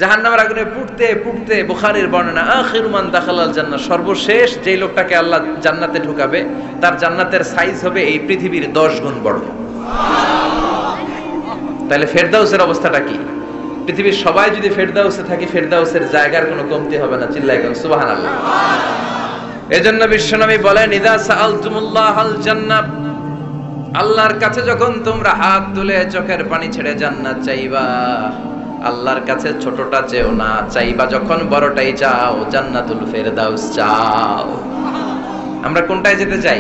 জাহান্নামের আগুনে পুড়তে পুড়তে বুখারীর বর্ণনা আখিরু মান দাখালাল জান্নাহ, সর্বশেষ যেই লোকটাকে আল্লাহ জান্নাতে ঢুকাবে তার জান্নাতের সাইজ হবে এই পৃথিবীর 10 গুণ বড়। তাহলে ফেরদাউসের অবস্থাটা কি? পৃথিবীর সবাই যদি ফেরদাউসে থাকে, ফেরদাউসের জায়গার কোনো কমতি হবে না। চিল্লায় কোন সুবহানাল্লাহ। এজন্য বিশ্বনবী বলেন, ইযা সাআলতুমুল্লাহাল জান্নাহ, আল্লাহর কাছে যখন তোমরা হাত তুলে চোখের পানি ছেড়ে জান্নাত চাইবা, আল্লাহর কাছে ছোটটা চেও না, চাইবা যখন বড়টাই চাও, জান্নাতুল ফেরদাউস চাও। আমরা কোনটায় যেতে চাই?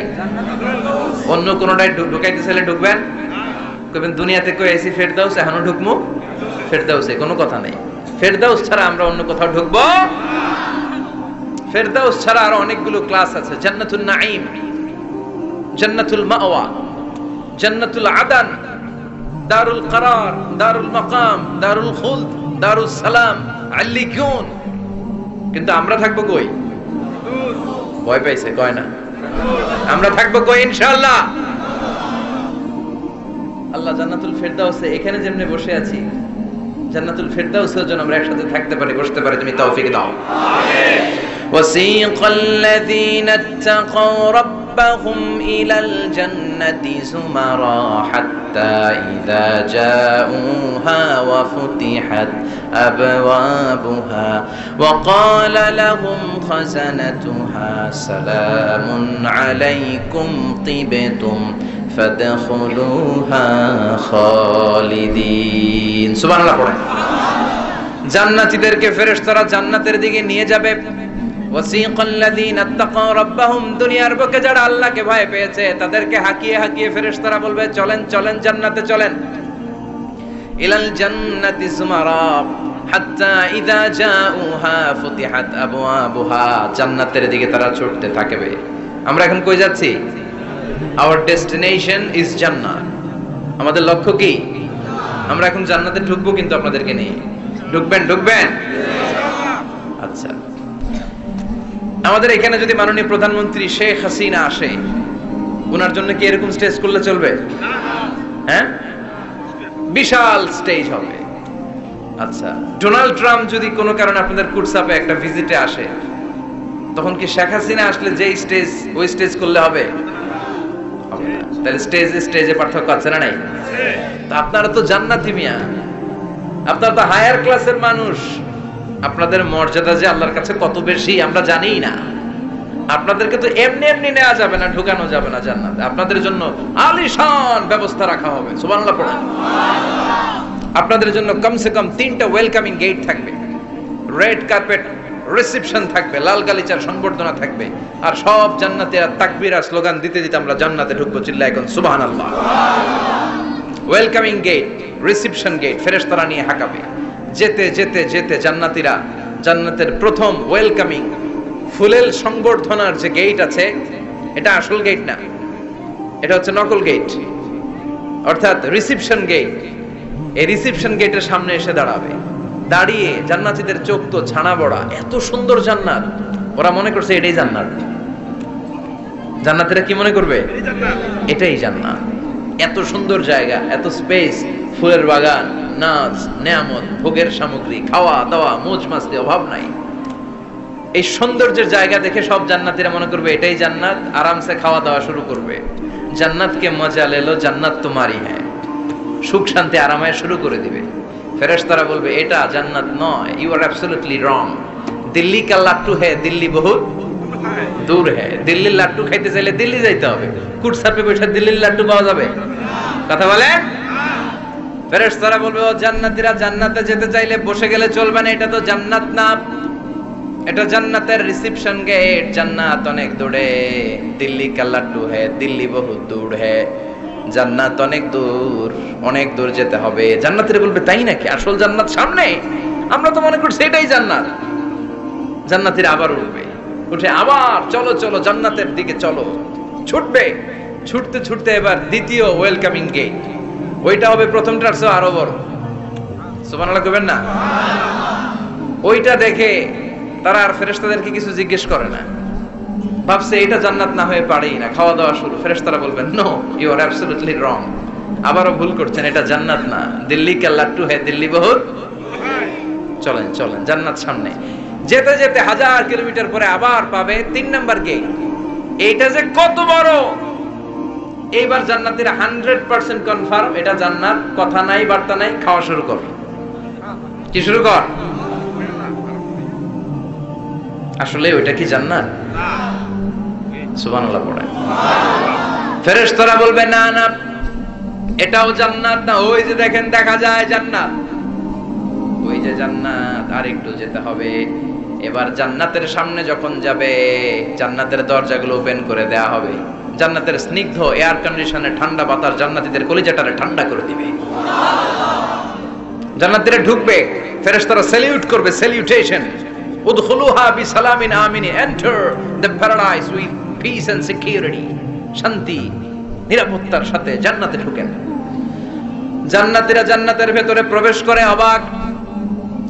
অন্য কোনটায় ঢুকাইতে চাইলে ঢুকবেন? কইবেন দুনিয়াতে কই আইছি ফেরদাউস, এখনো ঢুকমু ফেরদাউসে? কোনো কথা নাই। ফেরদাউস ছাড়া আমরা অন্য কোথাও ঢুকবো? ফেরদাউস ছাড়া আরো অনেকগুলো ক্লাস আছে। জান্নাতুল নাঈম, জান্নাতুল মাওয়া, জান্নাতুল আদান, দারুল করার, দারুল মাকাম, দারুল খুলদ, দারুল সালাম, আল্লিকুন। কিন্তু আমরা থাকবো কই? ভয় পাইছে কয় না? আমরা থাকবো কই ইনশাআল্লাহ? আল্লাহ জান্নাতুল ফেরদাউসে এখানে যেমনে বসে আছি, জান্নাতুল ফেরদাউসের জন্য আমরা একসাথে থাকতে পারি, বসতে পারি। তুমি তৌফিক দাও। আমিন। ওয়াসিকাল লাযীনা ইত্তাকাউ রাব্বাহুম ইলাল জান্নাতি যুমারা হাত্তা ইযা জাউহা ওয়া ফুতিহাত আবওয়াবুহা ওয়া ক্বালা লাহুম খাযানাতুহা সালামুন আলাইকুম তিবতুম ফাদখুলুহা খালিদিন। সুবহানাল্লাহ পড়েন। জান্নাতীদেরকে ফেরেশতারা জান্নাতের দিকে নিয়ে যাবে। ওয়াসিকাল লাযীনা ইত্তাকাউ রাব্বাহুম, দুনিয়ার বুকে যারা আল্লাহকে ভয় পেয়েছে তাদেরকে হাকিয়ে হাকিয়ে ফেরেশতারা বলবে, চলেন চলেন জান্নাতে চলেন। ইলাল জান্নাতি যুমারা হাত্তা ইযা জাউহা ফুতিহাত আবওয়াবুহা, জান্নাতের দিকে তারা ছুটতে থাকবে। আমরা এখন কই যাচ্ছি? Our destination is Jannah. আমাদের লক্ষ্য কি? আমরা এখন জান্নাতে ঢুকবো, কিন্তু আপনাদেরকে নিয়ে ঢুকবেন? ঢুকবেন? আচ্ছা, আমাদের এখানে যদি মাননীয় প্রধানমন্ত্রী শেখ হাসিনা আসে, ওনার জন্য কি এরকম স্টেজ করলে চলবে? হ্যাঁ, বিশাল স্টেজ হবে। আচ্ছা, ডোনাল্ড ট্রাম্প যদি কোনো কারণে আপনাদের কুটসাপে একটা ভিজিটে আসে, তখন কি শেখ হাসিনা আসলে যেই স্টেজ ওই স্টেজ করলে হবে? তাহলে স্টেজে স্টেজে পার্থক্য আছে না নাই? তা আপনারা তো জান্নাতি মিয়া, আপনারা তো হায়ার ক্লাসের মানুষ। আপনাদের মর্যাদা যে আল্লাহর কাছে কত বেশি আমরা জানি না। আপনাদেরকে তো এমনি এমনি নেওয়া যাবে না, ঢুকানো যাবে না জান্নাতে। আপনাদের জন্য আলিশান ব্যবস্থা রাখা হবে। সুবহানাল্লাহ পড়েন। আপনাদের জন্য কমসে কম 3টা ওয়েলকামিং গেট থাকবে, রেড কার্পেট রিসেপশন থাকবে, লাল গালিচার সংবর্ধনা থাকবে, আর সব জান্নাতীরা তাকবীর আর স্লোগান দিতে দিতে আমরা জান্নাতে ঢুকবো। চিল্লায় এখন সুবহানাল্লাহ। ওয়েলকামিং গেট, রিসেপশন গেট ফেরেশতারা নিয়ে হাঁকাবে। যেতে যেতে যেতে জান্নাতীরা জান্নাতের প্রথম ওয়েলকামিং ফুলেল সংবর্ধনার যে গেট আছে, এটা আসল গেট না, এটা হচ্ছে নকল গেট, অর্থাৎ রিসেপশন গেট। এই রিসেপশন গেটের সামনে এসে দাঁড়াবে। দাঁড়িয়ে জান্নাতীদের চোখ তো ছানা বড়া, এত সুন্দর জান্নাত, ওরা মনে করছে এটাই জান্নাত। জান্নাতীরা কি মনে করবে? এটাই জান্নাত। এত সুন্দর জায়গা, এত স্পেস, ফুলের বাগান, নাচ, নেয়ামত, ভোগের সামগ্রী, খাওয়া দাওয়া, মৌজ মাস্তি, অভাব নাই। এই সৌন্দর্যের জায়গা দেখে সব জান্নাতীরা মনে করবে এটাই জান্নাত, আরামসে খাওয়া দাওয়া শুরু করবে। জান্নাতকে মজা লেলো, জান্নাত তোমারই হ্যাঁ, সুখ শান্তি আরামায় শুরু করে দিবে। ফেরেশতারা বলবে এটা জান্নাত নয়, you are absolutely wrong. Delhi কা লাট্টু হ্যায়, দিল্লি বহুত দূর হ্যায়। দিল্লির লাট্টু খাইতে চাইলে দিল্লি যাইতে হবে, কুটসাপে বসে দিল্লির লাট্টু পাওয়া যাবে? কথা বলে। ফেরেশতারা বলবে ও জান্নাতীরা, জান্নাতে যেতে চাইলে বসে গেলে চলবে না, এটা তো জান্নাত না, এটা জান্নাতের রিসেপশন গেট। জান্নাত অনেক দূরে, দিল্লি কা লাট্টু হ্যায়, দিল্লি বহুত দূর হ্যায়। জান্নাত অনেক দূর, অনেক দূর যেতে হবে। জান্নাতীরা বলবে তাই নাকি? আসল জান্নাত সামনে, আমরা তো মনে করছি এটাই জান্নাত। জান্নাতীরা আবার উঠবে, উঠে আবার চলো চলো জান্নাতের দিকে চলো, ছুটবে। ছুটতে ছুটতে এবার দ্বিতীয় ওয়েলকামিং গেট, ওইটা হবে প্রথমটার চেয়ে আরো বড়। সুবহানাল্লাহ কইবেন না? ওইটা দেখে তারা আর ফেরেশতাদেরকে কিছু জিজ্ঞেস করে না, ভাবছে এটা জান্নাত না হয়ে পারেই না। খাওয়া দাওয়া শুরু। ফেরেশতারা বলবেন no, you are absolutely wrong, আবারও ভুল করছেন, এটা জান্নাত না, দিল্লি কা লাট্টু হ্যায়, দিল্লি বহুত। চলেন চলেন, জান্নাত সামনে। যেতে যেতে 1000 কিলোমিটার পরে আবার পাবে 3 নাম্বার গেট। এইটা যে কত বড়! এইবার জান্নাতীরা 100% কনফার্ম এটা জান্নাত, কথা নাই বার্তা নাই, খাওয়া শুরু কর। কি শুরু কর? আসলে ওইটা কি জান্নাত? সুবহানাল্লাহ পড়ে। ফেরেশতারা বলবে না না, এটাও জান্নাত না, ওই যে দেখেন দেখা যায় জান্নাত, ওই যে জান্নাত, আর একটু যেতে হবে। এবার জান্নাতের সামনে যখন যাবে, জান্নাতের দরজাগুলো ওপেন করে দেয়া হবে। জান্নাতের স্নিগ্ধ এয়ার কন্ডিশনে ঠান্ডা বাতাস জান্নাতীদের কলিজাটারে ঠান্ডা করে দিবে। জান্নাতীরা ঢুকবে, ফেরেশতারা স্যালিউট করবে, স্যালিউটেশন, উদখুলুহা বিসালামিন আমিন, enter the paradise with peace and security, শান্তি নিরাপত্তার সাথে জান্নাতে ঢুকেন। জান্নাতীরা জান্নাতের ভেতরে প্রবেশ করে অবাক,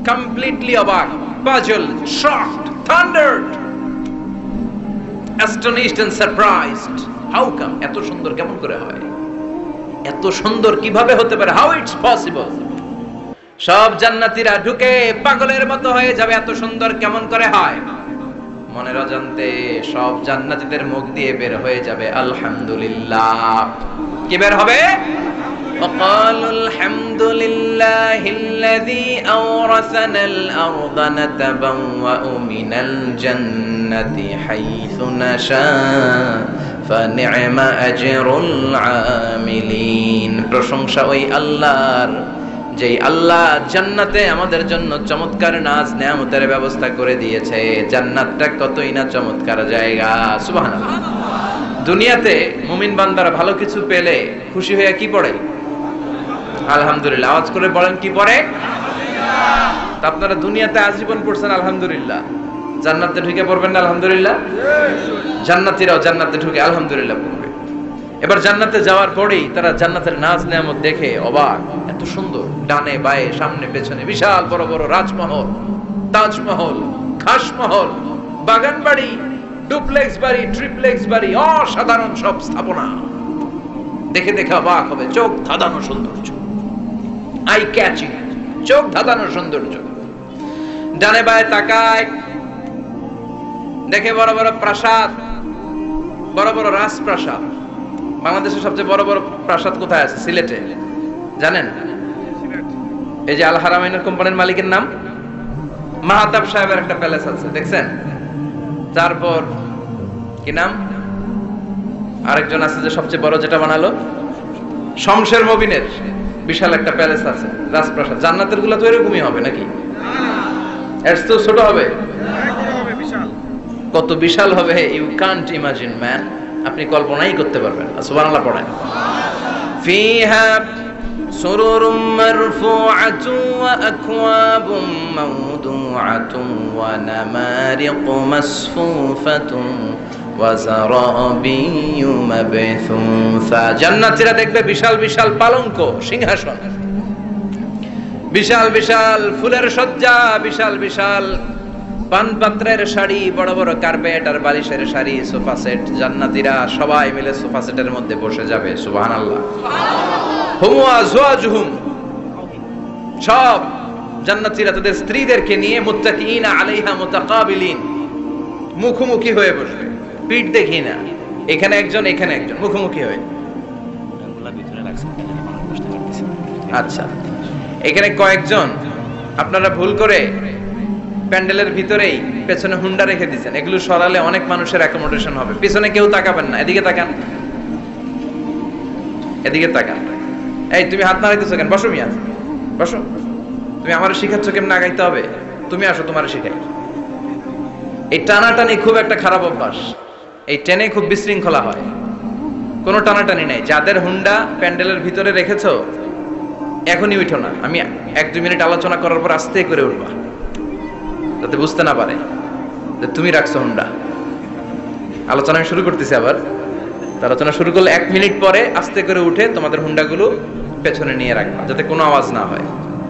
কমপ্লিটলি অবাক, puzzled, shocked, thundered, astonished and surprised. How come? এত সুন্দর কেমন করে হয়? এত সুন্দর কিভাবে হতে পারে? How it's possible? সব জান্নাতীরা ঢুকে পাগলের মতো হয়ে যাবে, এত সুন্দর কেমন করে হয়? মনের অজান্তে সব জান্নাতীদের মুখ দিয়ে বের হয়ে যাবে আলহামদুলিল্লাহ। কি বের হবে? وقالوا الحمد لله الذي أورثنا الأرض نتبوأ من الجنة حيث نشاء فنعم أجر العاملين। প্রশংসা ওই আল্লাহর, যে আল্লাহ জান্নাতে আমাদের জন্য চমৎকার নাজ নেয়ামতের ব্যবস্থা করে দিয়েছে। জান্নাতটা কতই না চমৎকার জায়গা। সুবহানাল্লাহ। দুনিয়াতে মুমিন বান্দারা ভালো কিছু পেলে খুশি হয়ে কি পড়ে? আলহামদুলিল্লাহ। আওয়াজ করে বলেন কি পড়ে? তা আপনারা দুনিয়াতে আজীবন পড়ছেন আলহামদুলিল্লাহ, জান্নাতে ঢুকে পড়বেন না আলহামদুলিল্লাহ? জান্নাতীরাও জান্নাতে ঢুকে আলহামদুলিল্লাহ পড়বে। এবার জান্নাতে যাওয়ার পরেই তারা জান্নাতের নাজ নেয়ামত দেখে অবাক, এত সুন্দর, ডানে বায়ে সামনে পেছনে বিশাল বড় বড় রাজমহল, তাজমহল, খাসমহল, বাগান বাড়ি, ডুপ্লেক্স বাড়ি, ট্রিপ্লেক্স বাড়ি, অসাধারণ সব স্থাপনা দেখে দেখে অবাক হবে। চোখ ধাঁধানো সৌন্দর্য, আই ক্যাচিং, চোখ ধাঁধানো সৌন্দর্য। ডানে বায়ে তাকায়, দেখে বড় বড় প্রাসাদ, বড় বড় রাজপ্রাসাদ। বাংলাদেশের সবচেয়ে বড় বড় প্রাসাদ কোথায় আছে? সিলেটে, জানেন? এই যে আল হারামাইনের কোম্পানির মালিকের নাম মাহতাব সাহেবের একটা প্যালেস আছে, দেখছেন? তারপর কি নাম আরেকজন আছে যে সবচেয়ে বড় যেটা বানালো, শমশের মবিনের বিশাল একটা প্যালেস আছে, রাজপ্রাসাদ। জান্নাতের গুলো তো এরকমই হবে নাকি? এর তো ছোট হবে, কত বিশাল হবে ইউ কান্ট ইমাজিন ম্যান, আপনি কল্পনাই করতে পারবেন না। সুবহানাল্লাহ পড়েন। ফিহা সুরুরুম মারফুআতুন ওয়া আকওয়াবুম মাওদুআতুন ওয়া নামারিকু মাসফুফাতুন ওয়া যারাবিয়্যু মাবথুসা। জান্নাতীরা দেখবে বিশাল বিশাল পালঙ্ক, সিংহাসন, বিশাল বিশাল ফুলের সজ্জা, বিশাল বিশাল পানপাত্রের শাড়ি, বড় বড় কার্পেট আর বালিশের শাড়ি, সোফা সেট। জান্নাতীরা সবাই মিলে সোফা সেটের মধ্যে বসে যাবে। সুবহানাল্লাহ। হুম ওয়া আজওয়াজুহুম, সব জান্নাতীরা তাদের স্ত্রীদেরকে নিয়ে মুত্তাকিইনা আলাইহা মুতাকাবিলিন, মুখোমুখি হয়ে বসবে, পিঠ দেখি না, এখানে একজন এখানে একজন, মুখোমুখি হয়ে। আচ্ছা, এখানে কয়েকজন আপনারা ভুল করে প্যান্ডেলের ভিতরেই পেছনে হুন্ডা রেখে দিয়েছেন, এগুলো সরালে অনেক মানুষের অ্যাকোমোডেশন হবে। পিছনে কেউ তাকাবেন না, এদিকে তাকান, এদিকে তাকান। এই তুমি হাত নাড়াইতেছো কেন? বসো মিয়া, বসো। তুমি আমার শিখাচ্ছ কেমন আগাইতে হবে? তুমি আসো, তোমার শিখাই। এই টানাটানি খুব একটা খারাপ অভ্যাস, এই টেনে খুব বিশৃঙ্খলা হয়। কোনো টানাটানি নাই। যাদের হুন্ডা প্যান্ডেলের ভিতরে রেখেছো এখনই উঠো না, আমি 1-2 মিনিট আলোচনা করার পর আস্তে করে উঠবা, যাতে বুঝতে না পারে যে তুমি রাখছো হুন্ডা। আলোচনা আমি শুরু করতেছি আবার। আলোচনা শুরু করলে 1 মিনিট পরে আস্তে করে উঠে তোমাদের হুন্ডাগুলো পেছনে নিয়ে রাখবা, যাতে কোনো আওয়াজ না হয়।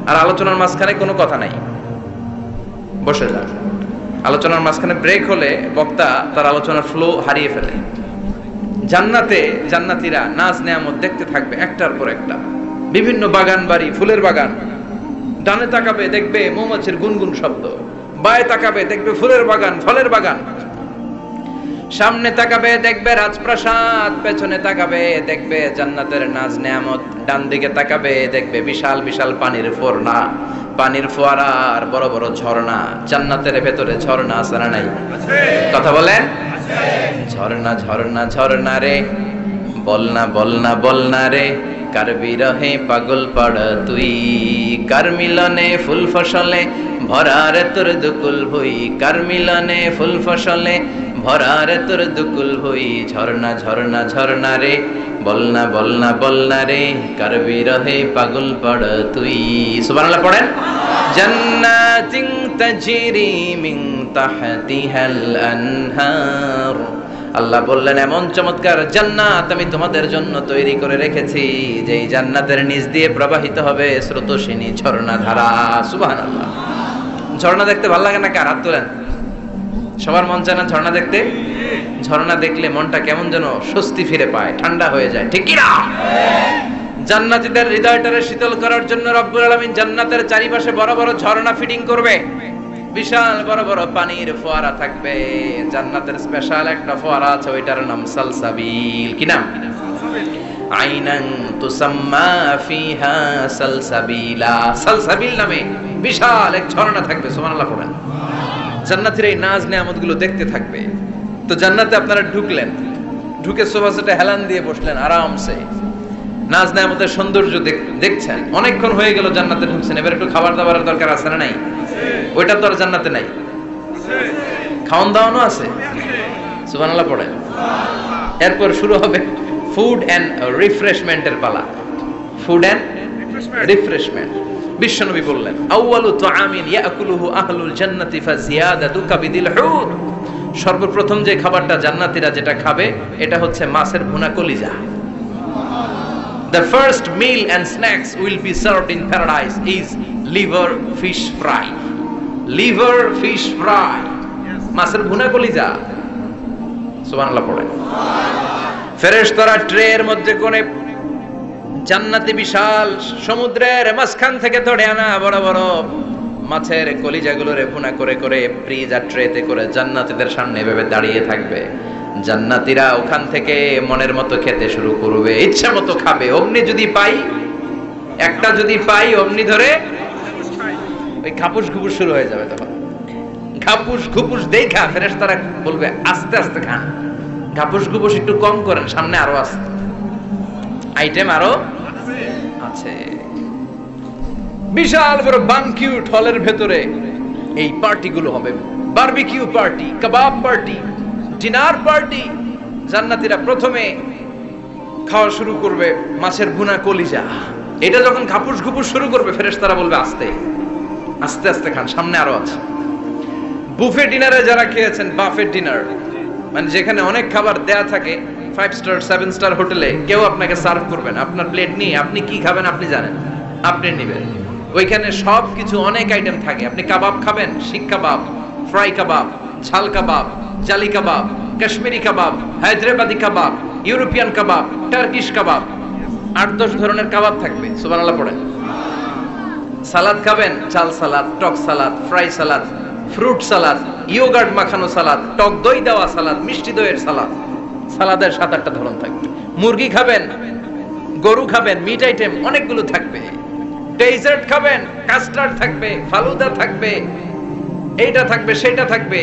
আর আলোচনার মাঝখানে কোনো কথা নাই, বসে যান। আলোচনার মাঝখানে ব্রেক হলে বক্তা তার আলোচনার ফ্লো হারিয়ে ফেলে। জান্নাতে জান্নাতীরা নাজ নেয়ামত দেখতে থাকবে একটার পর একটা, বিভিন্ন বাগান বাড়ি, ফুলের বাগান, ডানে তাকাবে দেখবে মৌমাছির গুনগুন শব্দ, বায়ে তাকাবে দেখবে ফুলের বাগান, ফলের বাগান, সামনে তাকাবে দেখবে রাজপ্রাসাদ, পেছনে তাকাবে দেখবে জান্নাতের নাজ নেয়ামত, ডান দিকে তাকাবে দেখবে বিশাল বিশাল পানির ফোয়ারা, পানির ফোয়ারা আর বড় বড় ঝর্ণা। জান্নাতের ভেতরে ঝর্ণা আছে না নাই? কথা বলেন। ঝর্ণা ঝর্ণা ঝর্ণা রে, বলনা বলনা বলনা রে, কার বিরহে পাগল পড় তুই, কার মিলনে ফুল ফসলে ভরারে তোর দুকুল ভুই, কার মিলনে ফুল ফসলে ভরারে তোর দুকুল ভুই। ঝর্ণা ঝর্ণা ঝর্ণা রে, বলনা বলনা বলনা রে, কার বিরহে পাগল পড় তুই। সুবহানাল্লাহ পড়েন। জান্নাতিন তাজরি মিন তাহতিহাল আনহার, আল্লাহ বললেন এমন চমৎকার জান্নাত আমি তোমাদের জন্য তৈরি করে রেখেছি, যে এই জান্নাতের নিচ দিয়ে প্রবাহিত হবে স্রোতস্বিনী ঝর্ণা ধারা। সুবহানাল্লাহ। ঝর্ণা দেখতে ভালো লাগে না? কার হাত তোলেন। সবার মন চায় না ঝর্ণা দেখতে? ঝর্ণা দেখলে মনটা কেমন যেন স্বস্তি ফিরে পায়, ঠান্ডা হয়ে যায়, ঠিক কি না? জান্নাতীদের হৃদয়টারে শীতল করার জন্য রব্বুল আলামিন জান্নাতের চারিপাশে বড় বড় ঝর্ণা ফিটিং করবে, বিশাল বড় বড় পানির ফোয়ারা থাকবে। জান্নাতের স্পেশাল একটা ফোয়ারা আছে, ওইটার নাম সালসাবিল। কি নাম? আইনান তুসাম্মা ফিহা সালসাবিলা। সালসাবিল নামে বিশাল এক ঝর্ণা থাকবে। সুবহানাল্লাহ পড়েন। জান্নাতের এই নাজ নেয়ামতগুলো দেখতে থাকবে। তো জান্নাতে আপনারা ঢুকলেন, ঢুকে সোফা সেটে হেলান দিয়ে বসলেন আরামসে, নাজ নেয়ামতের সৌন্দর্য দেখছেন। অনেকক্ষণ হয়ে গেল জান্নাতে ঢুকছেন, এবার একটু খাবার দাবারের দরকার আছে না নাই? ওইটা তো আর জান্নাতে নাই। খাওয়ান দাওয়ানো আছে। সুবহানাল্লাহ পড়েন। এরপর শুরু হবে ফুড এন্ড রিফ্রেশমেন্টের পালা। Food and refreshment. বিশ্বনবী বললেন আউয়ালু তুআমিন ইয়াকুলুহু আহলুল জান্নাতি ফাজিয়াদাতু কাবিদিল হুর, সর্বপ্রথম যে খাবারটা জান্নাতীরা যেটা খাবে এটা হচ্ছে মাছের ভুনা কলিজা। The first meal and snacks will be served in paradise is liver fish fry. Liver fish fry. মাছের ভুনা কলিজা। সুবহানাল্লাহ পড়েন। ফেরেশতারা ট্রের মধ্যে করে জান্নাতি বিশাল সমুদ্রের মাঝখান থেকে ধরে আনা বড় বড় মাছের কলিজাগুলোরে ভুনা করে করে ফ্রিজ আর ট্রেতে করে জান্নাতীদের সামনে এভাবে দাঁড়িয়ে থাকবে। জান্নাতীরা ওখান থেকে মনের মতো খেতে শুরু করবে, ইচ্ছা মতো খাবে। অমনি যদি পাই, একটা যদি পাই অমনি ধরে ওই ঘাপুস ঘুপুস শুরু হয়ে যাবে। তখন ঘাপুস ঘুপুস দেখা ফেরেশতারা বলবে আস্তে আস্তে খান, ঘাপুস ঘুপুস একটু কম করেন, সামনে আরো আছে আইটেম, আরো আছে। বিশাল বড় বানকিউট হলের ভেতরে এই পার্টিগুলো হবে, বারবিকিউ পার্টি, কাবাব পার্টি, ডিনার পার্টি। জান্নাতীরা প্রথমে খাওয়া শুরু করবে মাছের ভুনা কলিজা। এটা যখন ঘাপুস ঘুপুস শুরু করবে ফেরেশতারা বলবে আস্তে আস্তে আস্তে খান, সামনে আরো আছে। বুফে ডিনারে যারা খেয়েছেন, বাফেট ডিনার মানে যেখানে অনেক খাবার দেয়া থাকে, 5 স্টার 7 স্টার হোটেলে কেউ আপনাকে সার্ভ করবেন, আপনার প্লেট নিয়ে আপনি কি খাবেন আপনি জানেন, আপনি নেবেন। ওইখানে সব কিছু অনেক আইটেম থাকে। আপনি কাবাব খাবেন, শিক কাবাব, ফ্রাই কাবাব, ঝাল কাবাব, জালি কাবাব, কাশ্মীরি কাবাব, হায়দ্রাবাদি কাবাব, ইউরোপিয়ান কাবাব, টার্কিশ কাবাব, 8-10 ধরনের কাবাব থাকবে। সুবহানাল্লাহ পড়েন। সালাদ খাবেন, চাল সালাদ, টক salad, fry salad, fruit salad, yogurt মাখানো সালাদ, টক দই দেওয়া সালাদ, মিষ্টি দইয়ের সালাদ। সালাদের 7-8টা ধরন থাকবে। মুরগি খাবেন, গরু খাবেন, মিট আইটেম অনেকগুলো থাকবে। ডেজার্ট খাবেন, কাস্টার্ড থাকবে, ফালুদা থাকবে, এইটা থাকবে সেটা থাকবে,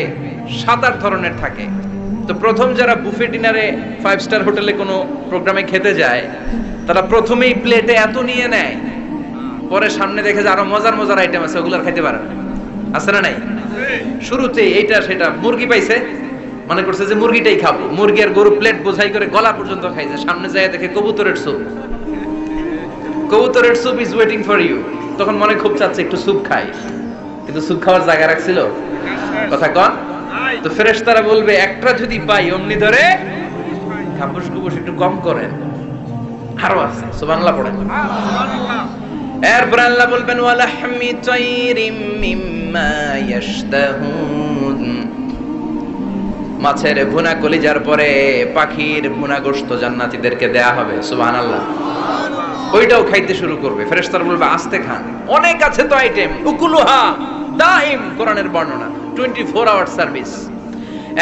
7-8 ধরনের থাকে। তো প্রথম যারা বুফে ডিনারে 5 স্টার হোটেলে কোনো প্রোগ্রামে খেতে যায়, তারা প্রথমেই প্লেটে এত নিয়ে নেয়, পরে সামনে দেখে যে আরো মজার মজার আইটেম আছে, ওগুলো আর খাইতে পারে না। আছে না নাই? শুরুতে এইটা সেটা মুরগি পাইছে, মনে করছে যে মুরগিটাই খাবো, মুরগি আর গরু প্লেট বোঝাই করে গলা পর্যন্ত খাইছে। সামনে যায় দেখে কবুতরের স্যুপ, কবুতরের soup is waiting for you. তখন মনে খুব চাচ্ছে একটু স্যুপ খাই, কিন্তু স্যুপ খাওয়ার জায়গা রাখছিল কথা কন। তো ফেরেশতারা বলবে একটা যদি পাই অমনি ধরে ঘাপুস ঘুপুস একটু কম করেন, আরো আছে। সুবহানাল্লাহ পড়েন। এরপর আল্লাহ বলবেন ওয়ালাহমি তাইরিম মিম্মা ইয়াশতাহুন, মাছের ভুনা কলিজার পরে পাখির ভুনা গোশত জান্নাতীদেরকে দেয়া হবে। সুবহানাল্লাহ। ওইটাও খাইতে শুরু করবে। ফেরেশতারা বলবে আস্তে খান, অনেক আছে তো আইটেম। উকুলুহা দাইম, কোরআনের বর্ণনা 24 আওয়ার সার্ভিস।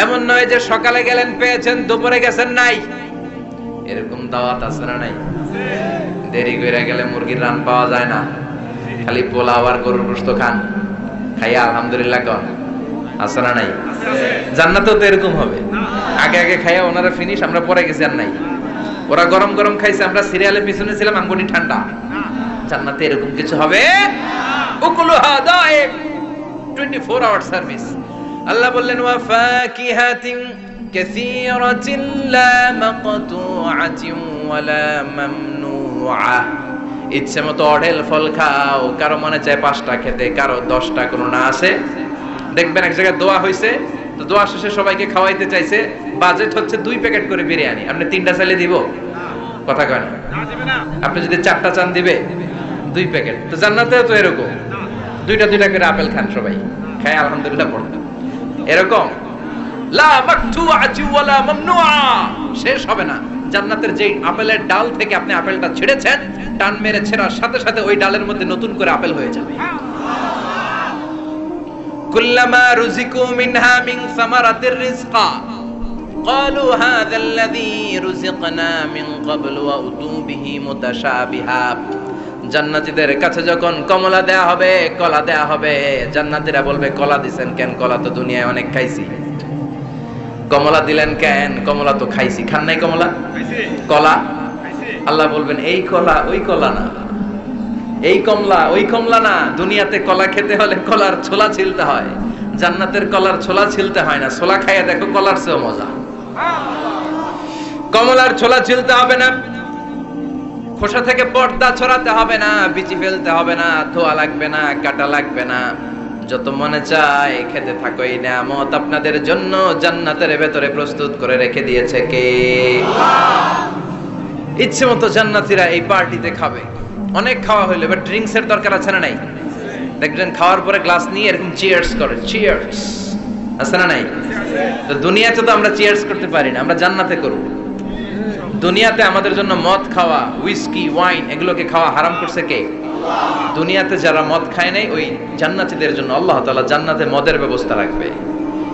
এমন নয় যে সকালে গেলেন পেয়েছেন, দুপুরে গেছেন নাই। এরকম দাওয়াত আছে না নাই? দেরি করে গেলে মুরগির রান পাওয়া যায় না, খালি পোলাও আর গরুর গোশত খান, খাইয়া আলহামদুলিল্লাহ কন, আছে না নাই? জান্নাতেও তো এরকম হবে, আগে আগে খাইয়া ওনারা ফিনিশ, আমরা পরে গেছি আর নাই। ওরা গরম গরম খাইছে, আমরা সিরিয়ালের পিছনে ছিলাম, আঙ্গুনি ঠান্ডা। জান্নাতে এরকম কিছু হবে? উকুলুহা দাইম, 24 আওয়ার সার্ভিস। আল্লাহ বললেন ওয়া ফাকিহাতিন কাসীরাতিন লা মাকতুআতিন ওয়ালা মামনুআ। ইচ্ছে মতো অঢেল ফল খাও, কারো মনে চায় 5টা খেতে, কারো 10টা, কোনো না আছে। দেখবেন এক জায়গায় দোয়া হইছে, তো দোয়া শেষে সবাইকে খাওয়াইতে চাইছে, বাজেট হচ্ছে 2 প্যাকেট করে বিরিয়ানি, আপনি 3টা চাইলে দিব? কথা কয় না? আপনি যদি 4টা চান দিবে 2 প্যাকেট। তো জান্নাতেও তো এরকম, 2টা করে আপেল খান, সবাই খায় আলহামদুলিল্লাহ পড়তে। এরকম লা মাকতুআতি ওয়ালা মামনুআ, শেষ হবে না। জান্নাতের যেই আপেলের ডাল থেকে আপনি আপেলটা ছিঁড়েছেন, টান মেরে ছেঁড়ার সাথে সাথে ওই ডালের মধ্যে নতুন করে আপেল হয়ে যাবে। কুল্লামা রুজিকু মিনহা মিন সামারাতির রিজকা ক্বালু হাযাল্লাযী রুজিকনা মিন ক্বাবলু ওয়া উতু বিহি মুতাশাবিহা। জান্নাতীদের কাছে যখন কমলা দেয়া হবে, কলা দেয়া হবে, জান্নাতীরা বলবে কলা দিবেন কেন? কলা তো দুনিয়ায় অনেক খাইছি। কমলা দিলেন কেন? কমলা তো খাইছি। খান নাই কমলা? কলা? আল্লাহ বলবেন এই কলা ওই কলা না, এই কমলা ওই কমলা না। দুনিয়াতে কলা খেতে হলে কলার ছোলা ছিলতে হয়, জান্নাতের কলার ছোলা ছিলতে হয় না। ছোলা খাইয়া দেখো, কলার চেয়েও মজা। কমলার ছোলা ছিলতে হবে না, খোসা থেকে পর্দা ছড়াতে হবে না, বিচি ফেলতে হবে না, ধোয়া লাগবে না, কাটা লাগবে না। যত মনে চায় খেতে থাকো। এই নিয়ামত আপনাদের জন্য জান্নাতের ভেতরে প্রস্তুত করে রেখে দিয়েছে কে? ইচ্ছে মতো জান্নাতীরা এই পার্টিতে খাবে। অনেক খাওয়া হইলো, এবার ড্রিঙ্কস এর দরকার আছে না নাই? দেখবেন খাওয়ার পরে গ্লাস নিয়ে এরকম চিয়ার্স করে, চিয়ার্স, আছে না নাই? তো দুনিয়াতে তো আমরা চিয়ার্স করতে পারি না, আমরা জান্নাতে করব। দুনিয়াতে আমাদের জন্য মদ খাওয়া, হুইস্কি, ওয়াইন, এগুলোকে খাওয়া হারাম করছে কে? দুনিয়াতে যারা মদ খায় নাই, ওই জান্নাতীদের জন্য আল্লাহ তাআলা জান্নাতে মদের ব্যবস্থা রাখবে।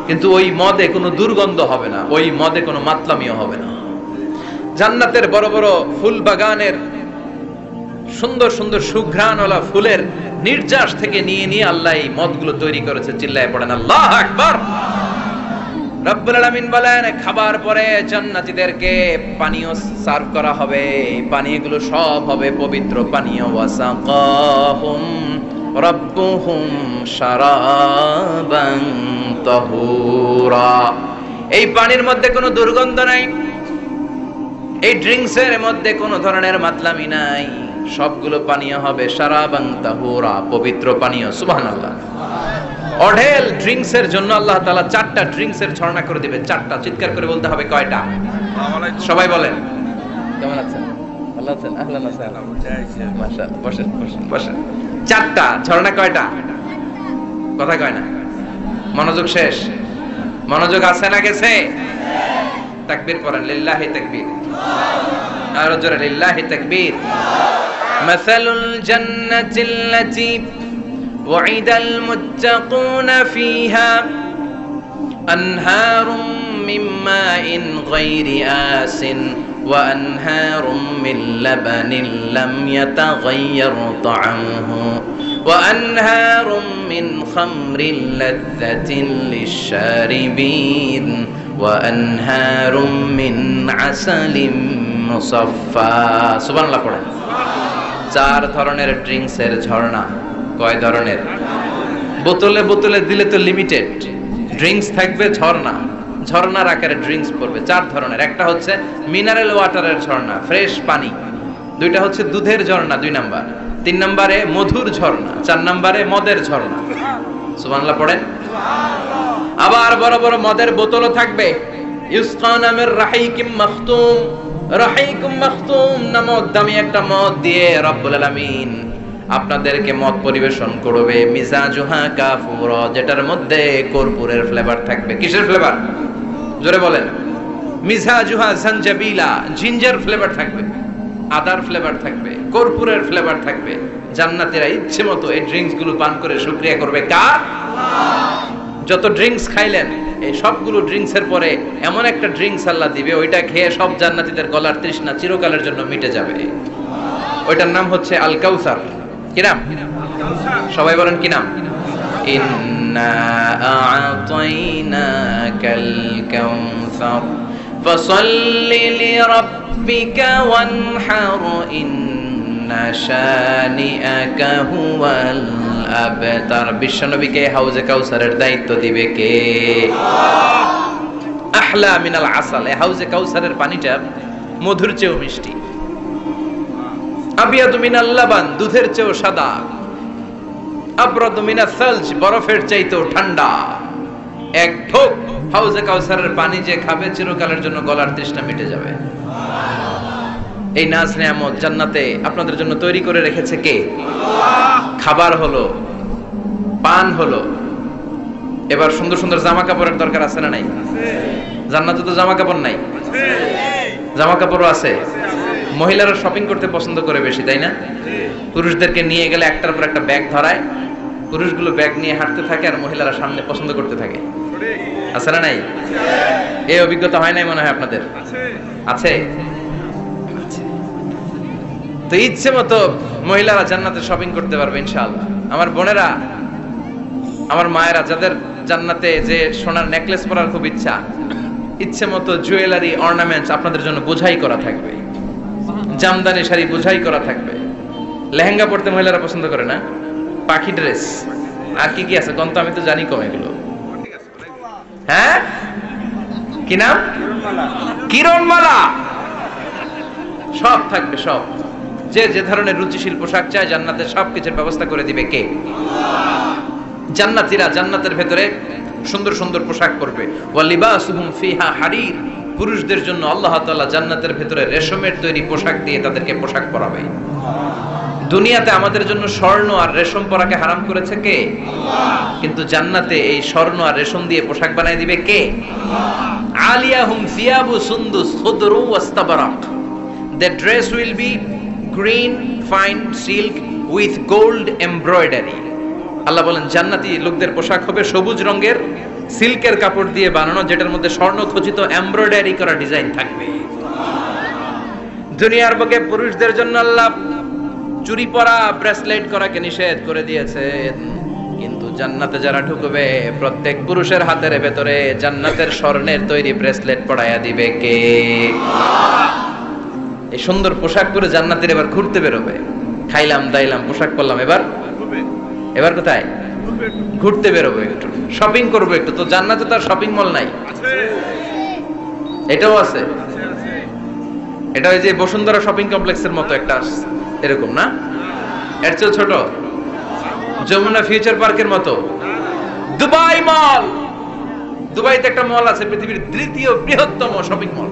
কিন্তু ওই মদে কোনো দুর্গন্ধ হবে না, ওই মদে কোনো মাতলামিও হবে না। জান্নাতের বড় বড় ফুল বাগানের সুন্দর সুন্দর সুঘ্রাণওয়ালা ফুলের নির্যাস থেকে নিয়ে নিয়ে আল্লাহ এই মদগুলো তৈরি করেছে। চিল্লায় পড়েন আল্লাহু আকবার। রব্বুল আলামিন বলেন, খাবার পরে জান্নাতীদেরকে পানীয় সার্ভ করা হবে। এই পানীয়গুলো সব হবে পবিত্র পানীয়। ওয়াসাকাহুম রাব্বুহুম শারাবান তাহুরা। এই পানির মধ্যে কোনো দুর্গন্ধ নাই, এই ড্রিঙ্কসের মধ্যে কোনো ধরনের মাতলামি নাই। সবগুলো পানীয় হবে শারাবান তাহুরা, পবিত্র পানীয়। সুবহানাল্লাহ। অঢেল ড্রিঙ্কস এর জন্য আল্লাহ তাআলা 4টা ড্রিঙ্কস এর ঝর্ণা করে দিবেন। 4টা, চিৎকার করে বলতে হবে কয়টা? সবাই বলেন। কেমন আছেন? ভালো আছেন? আহলান ওয়াসাহলান। মাশাআল্লাহ। বসেন বসেন বসেন। 4টা ঝর্ণা কয়টা? কথা কয় না। মনোযোগ শেষ। মনোযোগ আছে না গেছে? তাকবীর পড়েন, লিল্লাহি তাকবীর। আর জোরে লিল্লাহি তাকবীর। মাসালুল জান্নাতিল্লাতী وعد المتقون فيها أنهار من ماء غير آس وأنهار من لبن لم يتغير طعمه وأنهار من خمر لذة للشاربين وأنهار من عسل مصفى سبحان الله পড়েন। 4 ধরনের ড্রিঙ্কসের ঝর্ণা। কয় ধরনের? বোতলে বোতলে দিলে তো লিমিটেড। ড্রিঙ্কস থাকবে ঝর্ণা, ঝর্ণার আকারে ড্রিঙ্কস পড়বে। 4 ধরনের। একটা হচ্ছে মিনারেল ওয়াটারের ঝর্ণা, ফ্রেশ পানি। 2টা হচ্ছে দুধের ঝর্ণা, 2 নাম্বার। 3 নম্বরে মধুর ঝর্ণা, 4 নম্বরে মদের ঝর্ণা। সুবহানাল্লাহ পড়েন। আবার বড় বড় মদের বোতলও থাকবে। ইউসকানা মির রাহিকিম মাখতুম। রাহিকুম মাখতুম নামক দামি একটা মদ দিয়ে রব্বুল আলামিন আপনাদেরকে মদ পরিবেশন করবে। মিজাজুহা কাফুর, যেটার মধ্যে কর্পূরের ফ্লেভার থাকবে। কিসের ফ্লেভার? জোরে বলেন। মিজাজুহা জানজাবিলা, জিঞ্জার ফ্লেভার থাকবে, আদার ফ্লেভার থাকবে, কর্পূরের ফ্লেভার থাকবে। জান্নাতীরা ইচ্ছে মতো এই ড্রিঙ্কস গুলো পান করে শুকরিয়া করবে কার? যত ড্রিঙ্কস খাইলেন এই সবগুলো ড্রিঙ্কস এর পরে এমন একটা ড্রিঙ্কস আল্লাহ দিবে, ওইটা খেয়ে সব জান্নাতীদের গলার তৃষ্ণা চিরকালের জন্য মিটে যাবে। ওইটার নাম হচ্ছে আল কাউসার। কি নাম? সবাই বলেন কি নাম? ইন্না আ'তাইনাকাল কাউসার ফাসাল্লি লিরাব্বিকা ওয়ানহার ইন্না শানিআকা হুয়াল আবতার। বিশ্বনবীকে হাউজে কাউসারের দায়িত্ব দিবে কে? আহলা মিনাল আসাল। এই হাউজে কাউসারের পানিটা মধুর চেয়েও মিষ্টি, আবিয়াদু মিনাল লাবান, দুধের চেয়েও সাদা, আবরাদু মিনাস সালজ, বরফের চাইতেও ঠান্ডা। এক ঢোক হাউজে কাউসারের পানি যে খাবে চিরকালের জন্য গলার তৃষ্ণা মিটে যাবে। এই নাজ নেয়ামত জান্নাতে আপনাদের জন্য তৈরি করে রেখেছে কে? খাবার হলো, পান হলো, এবার সুন্দর সুন্দর জামা কাপড়ের দরকার আছে না নাই? জান্নাতে তো জামা কাপড় নাই, জামা কাপড়ও আছে। মহিলারা শপিং করতে পছন্দ করে বেশি, তাই না? পুরুষদেরকে নিয়ে গেলে একটার পর একটা ব্যাগ ধরায়, পুরুষগুলো ব্যাগ নিয়ে হাঁটতে থাকে আর মহিলারা সামনে পছন্দ করতে থাকে। আছে না নাই? এই অভিজ্ঞতা হয় নাই মনে হয় আপনাদের? আছে। তো ইচ্ছে মতো মহিলারা জান্নাতে শপিং করতে পারবে ইনশাআল্লাহ। আমার বোনেরা, আমার মায়েরা, যাদের জান্নাতে যে সোনার নেকলেস পরার খুব ইচ্ছা, ইচ্ছে মতো জুয়েলারি অর্নামেন্টস আপনাদের জন্য বোঝাই করা থাকবে, জামদানি শাড়ি বোঝাই করা থাকবে। লেহেঙ্গা পরতে মহিলারা পছন্দ করে না, পাখি ড্রেস, আর কি কি আছে কোন তো আমি তো জানি কম এগুলো। হ্যাঁ, কি নাম? কিরণমালা। সব থাকবে, সব। যে যে ধরনের রুচিশীল পোশাক চায় জান্নাতে সবকিছুর ব্যবস্থা করে দিবে কে? জান্নাতীরা জান্নাতের ভেতরে সুন্দর সুন্দর পোশাক পরবে। ওয়া লিবাসুহুম ফিহা হারির, পুরুষদের জন্য আল্লাহ তাআলা জান্নাতের ভেতরে রেশমের তৈরি পোশাক দিয়ে তাদেরকে পোশাক পরাবে। দুনিয়াতে আমাদের জন্য স্বর্ণ আর রেশম পরাকে হারাম করেছে কে? আল্লাহ। কিন্তু জান্নাতে এই স্বর্ণ আর রেশম দিয়ে পোশাক বানায় দিবে কে? আল্লাহ। আলিয়াহুম সিয়াবু সুন্দুস খুদরু ওয়াস্তাবরাক, the dress will be green fine silk with gold embroidery। আল্লাহ বলেন জান্নাতি লোকদের পোশাক হবে সবুজ রঙের সিল্কের কাপড় দিয়ে বানানো, যেটার মধ্যে স্বর্ণ খচিত এমব্রয়ডারি করা ডিজাইন থাকবে। দুনিয়ার বুকে পুরুষদের জন্য আল্লাহ চুরি পরা, ব্রেসলেট করাকে নিষেধ করে দিয়েছে, কিন্তু জান্নাতে যারা ঢুকবে প্রত্যেক পুরুষের হাতের ভেতরে জান্নাতের স্বর্ণের তৈরি ব্রেসলেট পরায়া দিবে কে? এই সুন্দর পোশাক পরে জান্নাতের এবার ঘুরতে বেরোবে। খাইলাম দাইলাম পোশাক পরলাম, এবার কোথায়? ঘুরতে বেরোবে, একটু শপিং করবো একটু। তো জান্নাতে তার শপিং মল নাই? এটাও আছে। এটা ওই যে বসুন্ধরা শপিং কমপ্লেক্সের মতো একটা এরকম না, এর চেয়ে ছোট, যমুনা ফিউচার পার্কের মতো। দুবাই মল, দুবাইতে একটা মল আছে, পৃথিবীর দ্বিতীয় বৃহত্তম শপিং মল,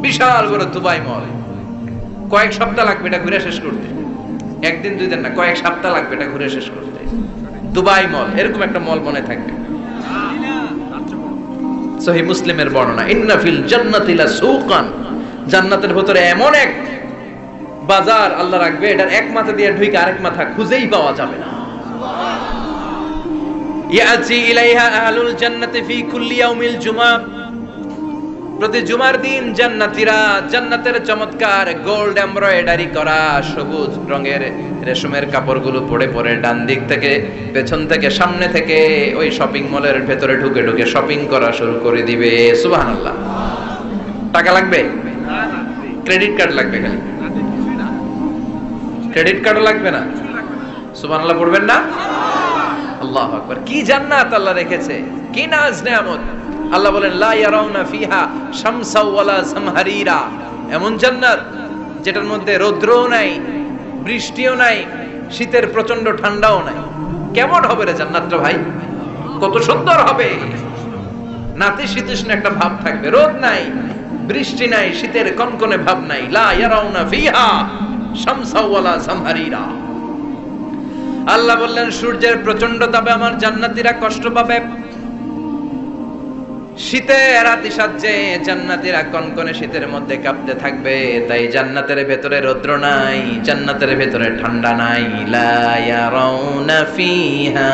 বিশাল বড় দুবাই মল। কয়েক সপ্তাহ লাগবে এটা ঘুরে শেষ করতে, একদিন দুই দিন না, কয়েক সপ্তাহ লাগবে এটা ঘুরে শেষ করতে। দুবাই মল, এরকম একটা মল মনে থাকবে। সহিহ মুসলিমের বর্ণনা, ইন্না ফিল জান্নাতি লাসুকান, জান্নাতের ভিতরে এমন এক বাজার আল্লাহ রাখবে, এটার এক মাথা দিয়ে ঢুকে আরেক মাথা খুঁজেই পাওয়া যাবে না। ইয়াতি ইলাইহা আহলুল জান্নাতি ফি কুল্লি ইয়াউমিল জুমআ, প্রতি জুমার দিন জান্নাতীরা জান্নাতের চমৎকার গোল্ড এমব্রয়ডারি করা সবুজ রঙের রেশমের কাপড়গুলো পরে পরে ডান দিক থেকে, পেছন থেকে, সামনে থেকে ওই শপিং মলের ভেতরে ঢুকে ঢুকে শপিং করা শুরু করে দিবে। সুবহানাল্লাহ। টাকা লাগবে? ক্রেডিট কার্ড লাগবে, খালি ক্রেডিট কার্ডও লাগবে না। সুবহানাল্লাহ পড়বেন না? আল্লাহু আকবার। কি জান্নাত আল্লাহ রেখেছে, কি নাজ নেয়ামত। আল্লাহ বলেন লা ইয়ারাউনা ফিহা শামসা ওয়ালা জামহারিরা, এমন জান্নাত যেটার মধ্যে রৌদ্রও নাই, বৃষ্টিও নাই, শীতের প্রচন্ড ঠান্ডাও নাই। কেমন হবে রে জান্নাতটা ভাই, কত সুন্দর হবে। নাতিশীতোষ্ণ একটা ভাব থাকবে, রোদ নাই, বৃষ্টি নাই, শীতের কনকনে ভাব নাই। লা ইয়ারাউনা ফিহা শামসা ওয়ালা জামহারিরা। আল্লাহ বললেন সূর্যের প্রচন্ড তাপে আমার জান্নাতীরা কষ্ট পাবে, শীতের আতিশয্যে জান্নাতীরা কনকনে শীতের মধ্যে কাঁপতে থাকবে। তাই জান্নাতের ভেতরে রৌদ্র নাই, জান্নাতের ভেতরে ঠান্ডা নাই। লা ইয়ারাউনা ফিহা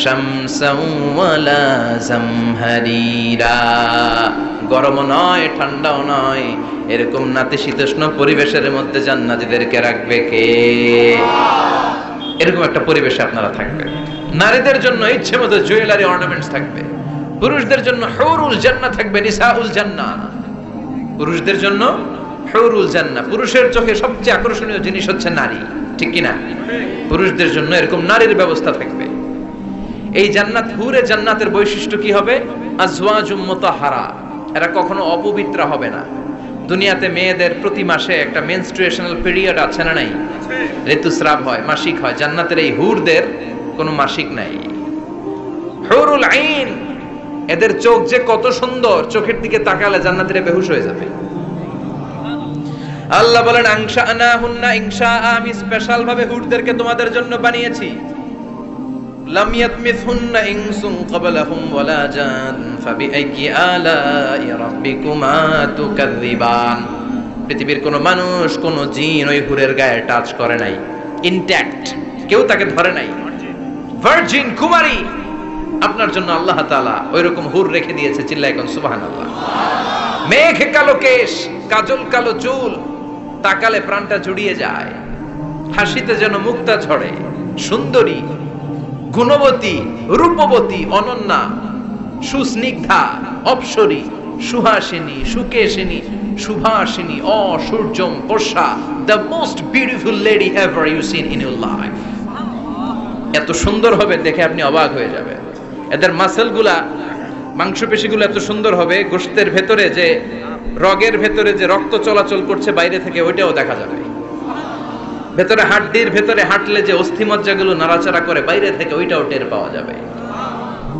শামসাও ওয়ালা জামহারিরা। গরম নয়, ঠান্ডাও নয়, এরকম নাতিশীতোষ্ণ পরিবেশের মধ্যে জান্নাতীদেরকে রাখবে কে? এরকম একটা পরিবেশে আপনারা থাকবেন। নারীদের জন্য ইচ্ছে মতো জুয়েলারি অর্নামেন্টস থাকবে, পুরুষদের জন্য হুরুল জান্নাহ থাকবে, নিসাউল জান্নাহ। পুরুষদের জন্য হুরুল জান্নাহ। পুরুষের চোখে সবচেয়ে আকর্ষণীয় জিনিস হচ্ছে নারী, ঠিক কি না? পুরুষদের জন্য এরকম নারীর ব্যবস্থা থাকবে। এই জান্নাত, হুরে জান্নাতের বৈশিষ্ট্য কি হবে? আজওয়াজুম মুতাহহারা, এরা কখনো অপবিত্র হবে না। দুনিয়াতে মেয়েদের প্রতি মাসে একটা মেনস্ট্রুয়েশনাল পিরিয়ড আছে না নাই? ঋতুস্রাব হয়, মাসিক হয়। জান্নাতের এই হুরদের কোনো মাসিক নাই। হুরুল আইন, এদের চোখ যে কত সুন্দর, চোখের দিকে তাকালে জান্নাতীরা বেহুশ হয়ে যাবে। আল্লাহ বলেন আনশাআনাহুন্না ইনশাআ, আমি স্পেশাল ভাবে হুরদেরকে তোমাদের জন্য বানিয়েছি। লাম ইয়াতমিসহুন্না ইনসুন ক্বাবলাহুম ওয়ালা জান ফাবিআইয়ি আলাই রাব্বিকুমা তুকাযযিবান। পৃথিবীর কোন মানুষ, কোন জিন ওই হুরের গায়ে টাচ করে নাই, ইনট্যাক্ট, কেউ তাকে ধরে নাই। ভার্জিন কুমারী, আপনার জন্য আল্লাহ তাআলা ওইরকম হুর রেখে দিয়েছে। চিল্লায় কোন সুবহানাল্লাহ। মেঘ কালো কেশ, কাজল কালো চুল, তাকালে প্রাণটা জুড়িয়ে যায়। হাসিতে যেন মুক্তা ঝরে, সুন্দরী, গুণবতী, রূপবতী, অনন্যা, সুস্নিগ্ধা, অপ্সরী, সুহাসিনী, সুকেশিনী, সুভাসিনী, অসূর্যম পোষা, the most beautiful lady ever you seen in your life. এত সুন্দর হবে, দেখে আপনি অবাক হয়ে যাবেন। এদের মাসেলগুলা, মাংসপেশিগুলো এত সুন্দর হবে, গোশতের ভেতরে যে রগের ভেতরে যে রক্ত চলাচল করছে বাইরে থেকে, ওইটাও দেখা যাবে। ভেতরে হাড্ডির ভেতরে হাঁটলে যে অস্থিমজ্জাগুলো নাড়াচাড়া করে বাইরে থেকে, ওইটাও টের পাওয়া যাবে।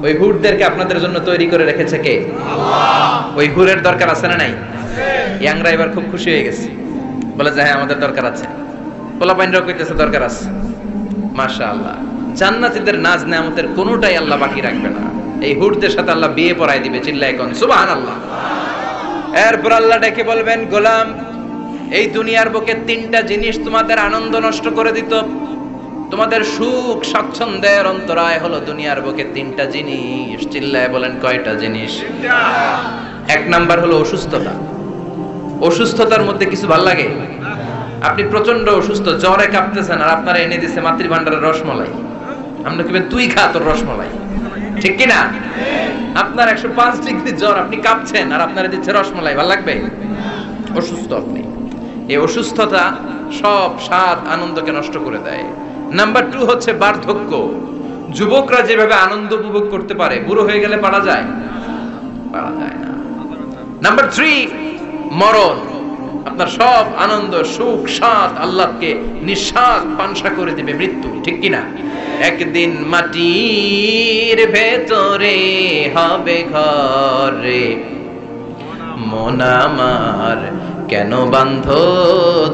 ওই হুরদেরকে আপনাদের জন্য তৈরি করে রেখেছে কে? আল্লাহ। ওই হুরের দরকার আছে না নাই? ইয়াংরা এবার খুব খুশি হয়ে গেছে, বলে যে হ্যাঁ আমাদের দরকার আছে। পোলাপাইনরাও কইতেছে দরকার আছে। মাশাআল্লাহ, জান্নাতীদের নাজ নেয়ামতের কোনোটাই আল্লাহ বাকি রাখবে না। এই হুরদের সাথে আল্লাহ বিয়ে পড়ায় দিবে। চিল্লায় কোন সুবহানাল্লাহ। এরপর আল্লাহ ডেকে বলবেন, গোলাম, এই দুনিয়ার বুকে তিনটা জিনিস তোমাদের আনন্দ নষ্ট করে দিত, তোমাদের সুখ স্বাচ্ছন্দ্যের অন্তরায় হলো দুনিয়ার বুকে তিনটা জিনিস। চিল্লায় বলেন কয়টা জিনিস? এক নাম্বার হলো অসুস্থতা। অসুস্থতার মধ্যে কিছু ভাল লাগে? আপনি প্রচন্ড অসুস্থ, জ্বরে কাঁপতেছেন, আর আপনারা এনে দিচ্ছে মাতৃভান্ডারের রসমলাই। আপনি কিবেন তুই খা তোর রসমলাই, ঠিক কি না? আপনার 105 ডিগ্রি জ্বর, আপনি কাঁপছেন, আর আপনারা দিচ্ছে রসমলাই, ভাল লাগবে? অসুস্থ আপনি। এই অসুস্থতা সব স্বাদ আনন্দকে নষ্ট করে দেয়। নাম্বার 2 হচ্ছে বার্ধক্য। যুবকরা যেভাবে আনন্দ উপভোগ করতে পারে, বুড়ো হয়ে গেলে পারা যায়? পারা যায় না। নাম্বার 3 মরণ। আপনার সব আনন্দ, সুখ, স্বাদ আল্লাহকে নিঃস্বাদ পানসা করে দিবে মৃত্যু, ঠিক কি না? একদিন মাটির ভেতরে হবে ঘর রে, মন আমার কেন বান্ধ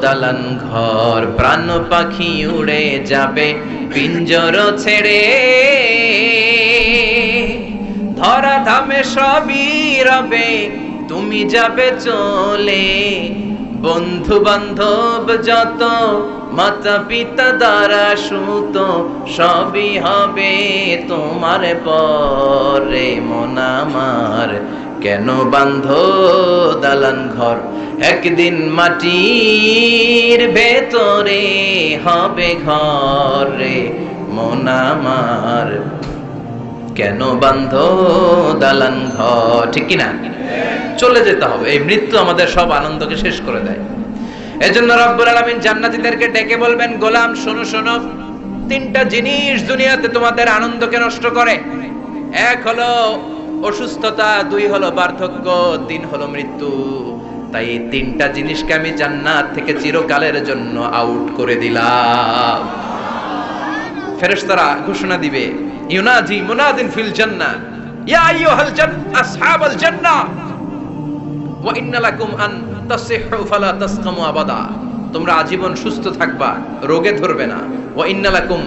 দালান ঘর, প্রাণ পাখি উড়ে যাবে পিঞ্জর ছেড়ে, ধরা ধামে সবই রবে তুমি যাবে চলে, বন্ধু বান্ধব যত মাতা পিতা দ্বারা সুত সবই হবে তোমার পরে, মন আমার কেন বান্ধ দালান ঘর, একদিন মাটির ভেতরে হবে ঘর রে, মন আমার কেন বান্ধ দালান ঘর, ঠিক কিনা? চলে যেতে হবে। এই মৃত্যু আমাদের সব আনন্দকে শেষ করে দেয়। এজন্য রব্বুল আলামিন জান্নাতীদেরকে ডেকে বলবেন, গোলাম শোনো শোনো, তিনটা জিনিস দুনিয়াতে তোমাদের আনন্দকে নষ্ট করে। এক হলো অসুস্থতা, 2 হলো বার্ধক্য, 3 হলো মৃত্যু। তাই এই তিনটা জিনিসকে আমি জান্নাত থেকে চিরকালের জন্য আউট করে দিলাম। ফেরেশতারা ঘোষণা দিবে, ইউনাজি মুনাদিন ফিল জান্নাহ, ইয়া আইয়ুহাল আসহাবাল জান্নাহ ওয়া ইন্না লাকুম আন তাসিহু ফালা তাসকামু আবাদা। তোমরা আজীবন সুস্থ থাকবা, রোগে ধরবে না। ওয়া ইন্না লাকুম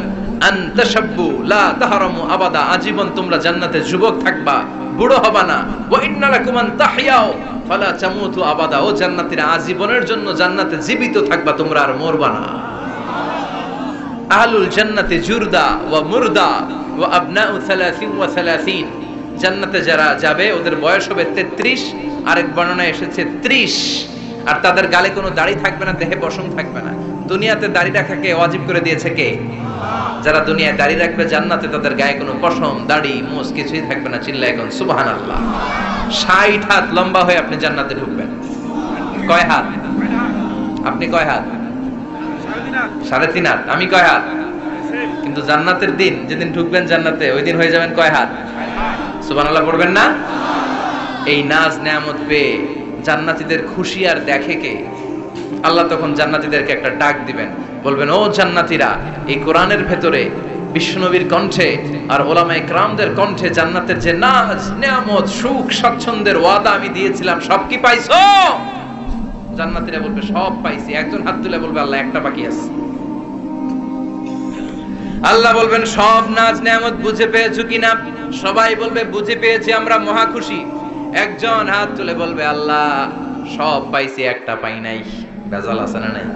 আন তাশাব্বু লা তাহরামু আবাদা, আজীবন তোমরা জান্নাতে যুবক থাকবা, বুড়ো হবা না। ওয়া ইন্না লাকুম আন তাহইয়াও ফালা তামুতু আবাদা, ও জান্নাতীরা আজীবনের জন্য জান্নাতে জীবিত থাকবা, তোমরা আর মরবা না। আহলুল জান্নাতি জুরদা ওয়া মুরদা ওয়া আবনাউ 30 ওয়া 30, জান্নাতে যারা যাবে ওদের বয়স হবে 33, আরেক বর্ণনায় এসেছে 30, আর তাদের গালে কোনো দাড়ি থাকবে না, দেহে পশম থাকবে না। দুনিয়াতে দাড়ি রাখাকে ওয়াজিব করে দিয়েছে কে? যারা দুনিয়ায় দাড়ি রাখবে জান্নাতে তাদের গায়ে কোনো পশম দাড়ি মোজ কিছুই থাকবে না। চিল্লায় এখন সুবহানাল্লাহ। 60 হাত লম্বা হয়ে আপনি জান্নাতে ঢুকবেন। কয় হাত? আপনি কয় হাত? 3.5 হাত। আমি কয় হাত? কিন্তু জান্নাতের দিন যেদিন ঢুকবেন জান্নাতে ওই দিন হয়ে যাবেন কয় হাত? সুবহানাল্লাহ পড়বেন না? এই নাজ নেয়ামত পেয়ে জান্নাতীদের খুশি আর দেখে কে? আল্লাহ তখন জান্নাতীদেরকে একটা ডাক দিবেন, বলবেন ও জান্নাতীরা, এই কোরআনের ভেতরে বিশ্বনবীর কণ্ঠে আর ওলামায়ে কেরামদের কণ্ঠে জান্নাতের যে নাজ নেয়ামত সুখ স্বাচ্ছন্দ্যের ওয়াদা আমি দিয়েছিলাম সব কি পাইছো? জান্নাতীরা বলবে সব পাইছি। একজন হাত তুলে বলবে আল্লাহ একটা বাকি আছে। আল্লাহ বলবেন সব নাজ নেয়ামত বুঝে পেয়েছো কিনা? সবাই বলবে বুঝে পেয়েছি, আমরা মহা খুশি। একজন হাত তুলে বলবে আল্লাহ সব পাইছি একটা পাই নাই। বেজাল আছে না নাই?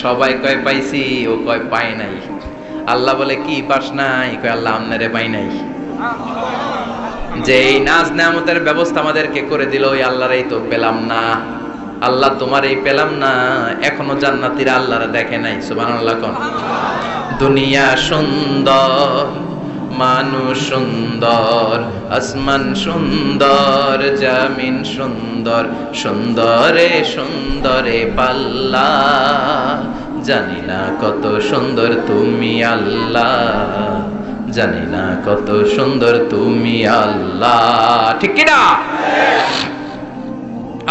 সবাই কয় পাইছি, ও কয় পাই নাই। আল্লাহ বলে কি পাস নাই? কয় আল্লাহ আমনেরে পাই নাই। যে এই নাজ নেয়ামতের ব্যবস্থা আমাদেরকে করে দিল ওই আল্লাহরই তো পেলাম না। আল্লাহ তোমার এই পেলাম না, এখনো জান্নাতীরা আল্লাহরে দেখে নাই। সুবহানাল্লাহ কোন? দুনিয়া সুন্দর, মানুষ সুন্দর, আসমান সুন্দর, জমিন সুন্দর, সুন্দরে সুন্দরে পাল্লা, জানি না কত সুন্দর তুমি আল্লাহ, জানি না কত সুন্দর তুমি আল্লাহ। ঠিক কি না?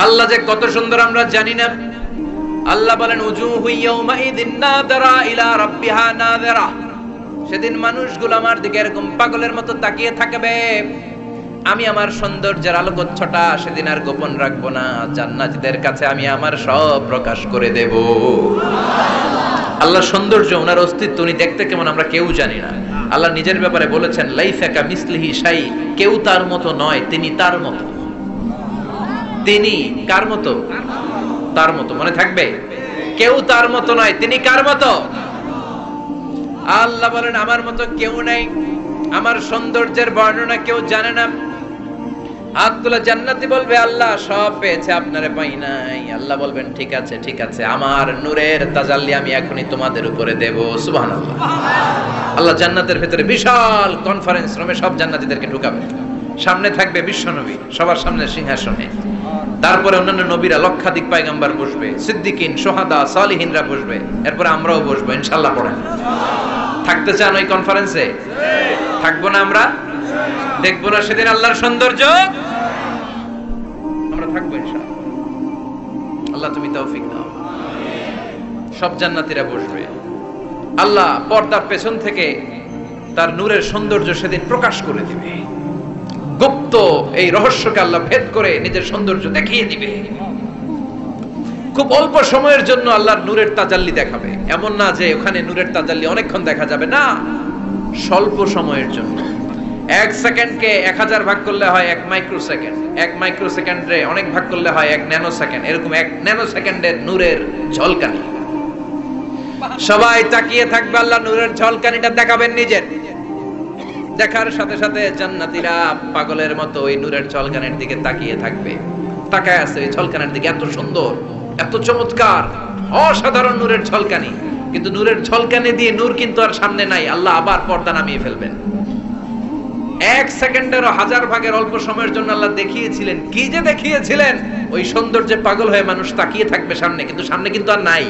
আল্লাহ যে কত সুন্দর আমরা জানি না। আল্লাহ বলেন উজুহু ইয়াউমাইযিন নাযিরা ইলা রাব্বিহা নাযিরা, সেদিন মানুষগুলো আমার দিকে এরকম পাগলের মতো তাকিয়ে থাকবে। আমি আমার সৌন্দর্যের আলোকচ্ছটা সেদিন আর গোপন রাখবো না, জান্নাতীদের কাছে আমি আমার সব প্রকাশ করে দেব। আল্লাহ সৌন্দর্য, ওনার অস্তিত্ব, উনি দেখতে কেমন আমরা কেউ জানি না। আল্লাহ নিজের ব্যাপারে বলেছেন লাইসা কামিসলিহি শাই, কেউ তার মতো নয়, তিনি তার মতো। তিনি কার মতো? তার মতো। মনে থাকবে, কেউ তার মতো নয়, তিনি কার মতো? আল্লাহ বলেন আমার মতো কেউ নাই, আমার সৌন্দর্যের বর্ণনা কেউ জানে না। আব্দুল্লাহ জান্নাতি বলবে আল্লাহ সব পেয়েছে, আপনারে পাই নাই। আল্লাহ বলবেন ঠিক আছে ঠিক আছে, আমার নূরের তাজাল্লি আমি এখনই তোমাদের উপরে দেব। সুবহানাল্লাহ। আল্লাহ জান্নাতের ভিতরে বিশাল কনফারেন্স রুমে সব জান্নাতীদেরকে ঢুকাবে। সামনে থাকবে বিশ্বনবী সবার সামনে সিংহাসনে, তারপরে অন্যান্য নবীরা লক্ষাধিক পয়গম্বর বসবে, সিদ্দিকিন সুহাদা সালিহিনরা বসবে, এরপরে আমরাও বসবো ইনশাআল্লাহ। পড়েন থাকতে চান ওই কনফারেন্সে? থাকবো না আমরা? দেখবো না সেদিন আল্লাহর সৌন্দর্য? আমরা থাকবো ইনশাআল্লাহ। আল্লাহ তুমি তৌফিক দাও। সব জান্নাতীরা বসবে, আল্লাহ পর্দার পেছন থেকে তার নূরের সৌন্দর্য সেদিন প্রকাশ করে দিবে। গুপ্ত এই রহস্যকে আল্লাহ ভেদ করে নিজের সৌন্দর্য দেখিয়ে দিবে। খুব অল্প সময়ের জন্য আল্লাহর নূরের তাজাল্লি দেখাবে। এমন না যে ওখানে নূরের তাজাল্লি অনেকক্ষণ দেখা যাবে, না, স্বল্প সময়ের জন্য। 1 সেকেন্ডকে 1000 ভাগ করলে হয় 1 মাইক্রোসেকেন্ড, 1 মাইক্রোসেকেন্ডে অনেক ভাগ করলে হয় 1 ন্যানো সেকেন্ড। এরকম 1 ন্যানো সেকেন্ডের নূরের ঝলকানি। সবাই তাকিয়ে থাকবে, আল্লাহ নূরের ঝলকানিটা দেখাবেন নিজের। দেখার সাথে সাথে জান্নাতীরা পাগলের মতো ওই নূরের ঝলকানির দিকে তাকিয়ে থাকবে। তাকায় আছে ওই ঝলকানির দিকে, এত সুন্দর, এত চমৎকার, অসাধারণ নূরের ঝলকানি। কিন্তু নূরের ঝলকানি দিয়ে নূর কিন্তু আর সামনে নাই। আল্লাহ আবার পর্দা নামিয়ে ফেলবেন। 1 সেকেন্ডেরও 1000 ভাগের অল্প সময়ের জন্য আল্লাহ দেখিয়েছিলেন। কি যে দেখিয়েছিলেন! ওই সৌন্দর্যে পাগল হয়ে মানুষ তাকিয়ে থাকবে সামনে, কিন্তু সামনে কিন্তু আর নাই।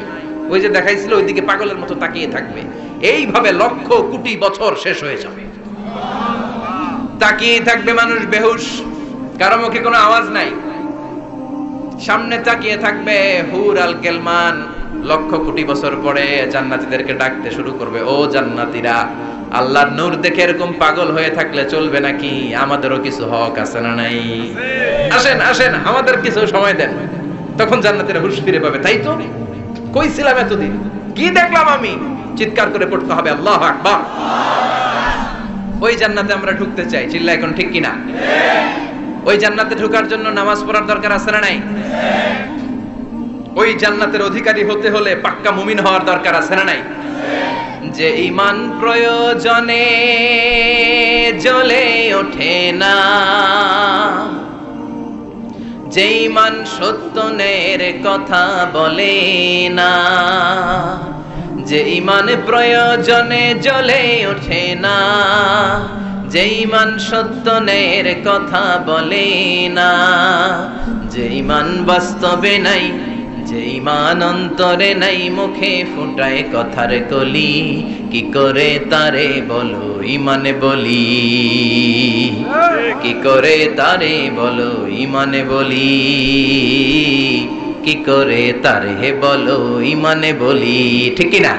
ওই যে দেখাইছিল ওইদিকে পাগলের মতো তাকিয়ে থাকবে। এইভাবে লক্ষ কোটি বছর শেষ হয়ে যাবে। তাকিয়ে থাকবে মানুষ বেহুশ, কারো মুখে কোনো আওয়াজ নাই। সামনে তাকিয়ে থাকবে হুর আল কেলমান। লক্ষ কোটি বছর পরে জান্নাতীদেরকে ডাকতে শুরু করবে, ও জান্নাতীরা, আল্লাহর নূর দেখে এরকম পাগল হয়ে থাকলে চলবে নাকি? আমাদেরও কিছু হক আছে না নাই? আসেন আসেন, আমাদের কিছু সময় দেন। তখন জান্নাতীরা হুঁশ ফিরে পাবে, তাই তো কইছিলাম এতদিন, কি দেখলাম আমি? চিৎকার করে পড়তে হবে আল্লাহু আকবার। ওই জান্নাতে আমরা ঢুকতে চাই, চিল্লা এখন ঠিক কিনা? ওই জান্নাতে ঢোকার জন্য নামাজ পড়ার দরকার আছে না নাই? ওই জান্নাতের অধিকারী হতে হলে পাক্কা মুমিন হওয়ার দরকার আছে না নাই? যে ঈমান প্রয়োজনে জ্বলে ওঠে না, যে ঈমান সত্যের কথা বলে না, যে ঈমান প্রয়োজনে জ্বলে ওঠে না, যে ঈমান সত্যের কথা বলে না, যে ঈমান বাস্তবে নাই, যে ঈমান অন্তরে নাই, মুখে ফুটায় কথার কলি, কি করে তারে বলো ঈমানে বলি, কি করে তারে বলো ঈমানে বলি, কি করে তারে বলো ঈমানে বলি, ঠিক কি না?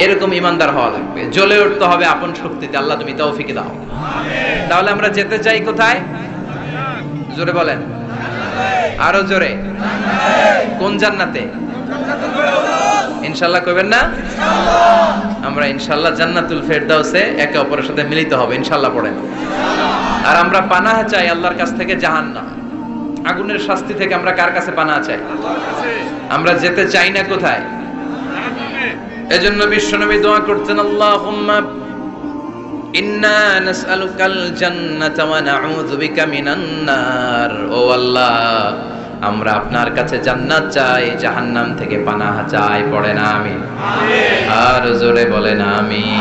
এরকম ঈমানদার হওয়া লাগবে, জ্বলে উঠতে হবে আপন শক্তিতে। আল্লাহ তুমি তৌফিক দাও। তাহলে আমরা যেতে চাই কোথায়? জোরে বলেন, আরো জোরে। কোন জান্নাতে? ইনশাআল্লাহ কইবেন না? আমরা ইনশাআল্লাহ জান্নাতুল ফেরদাউসে একে অপরের সাথে মিলিত হবে ইনশাআল্লাহ পড়েন। আর আমরা পানাহ চাই আল্লাহর কাছ থেকে জাহান্নাম, আগুনের শাস্তি থেকে আমরা কার কাছে পানাহ চাই? আমরা যেতে চাই না কোথায়? এজন্য বিশ্বনবী দোয়া করতেন, আল্লাহুম্মা ইন্না নাসআলুকাল জান্নাতা ওয়া নাউযু বিকা মিনান নার। ও আল্লাহ, আমরা আপনার কাছে জান্নাত চাই, জাহান্নাম থেকে পানাহ চাই। পড়েন আমিন। আর জোরে বলেন আমিন।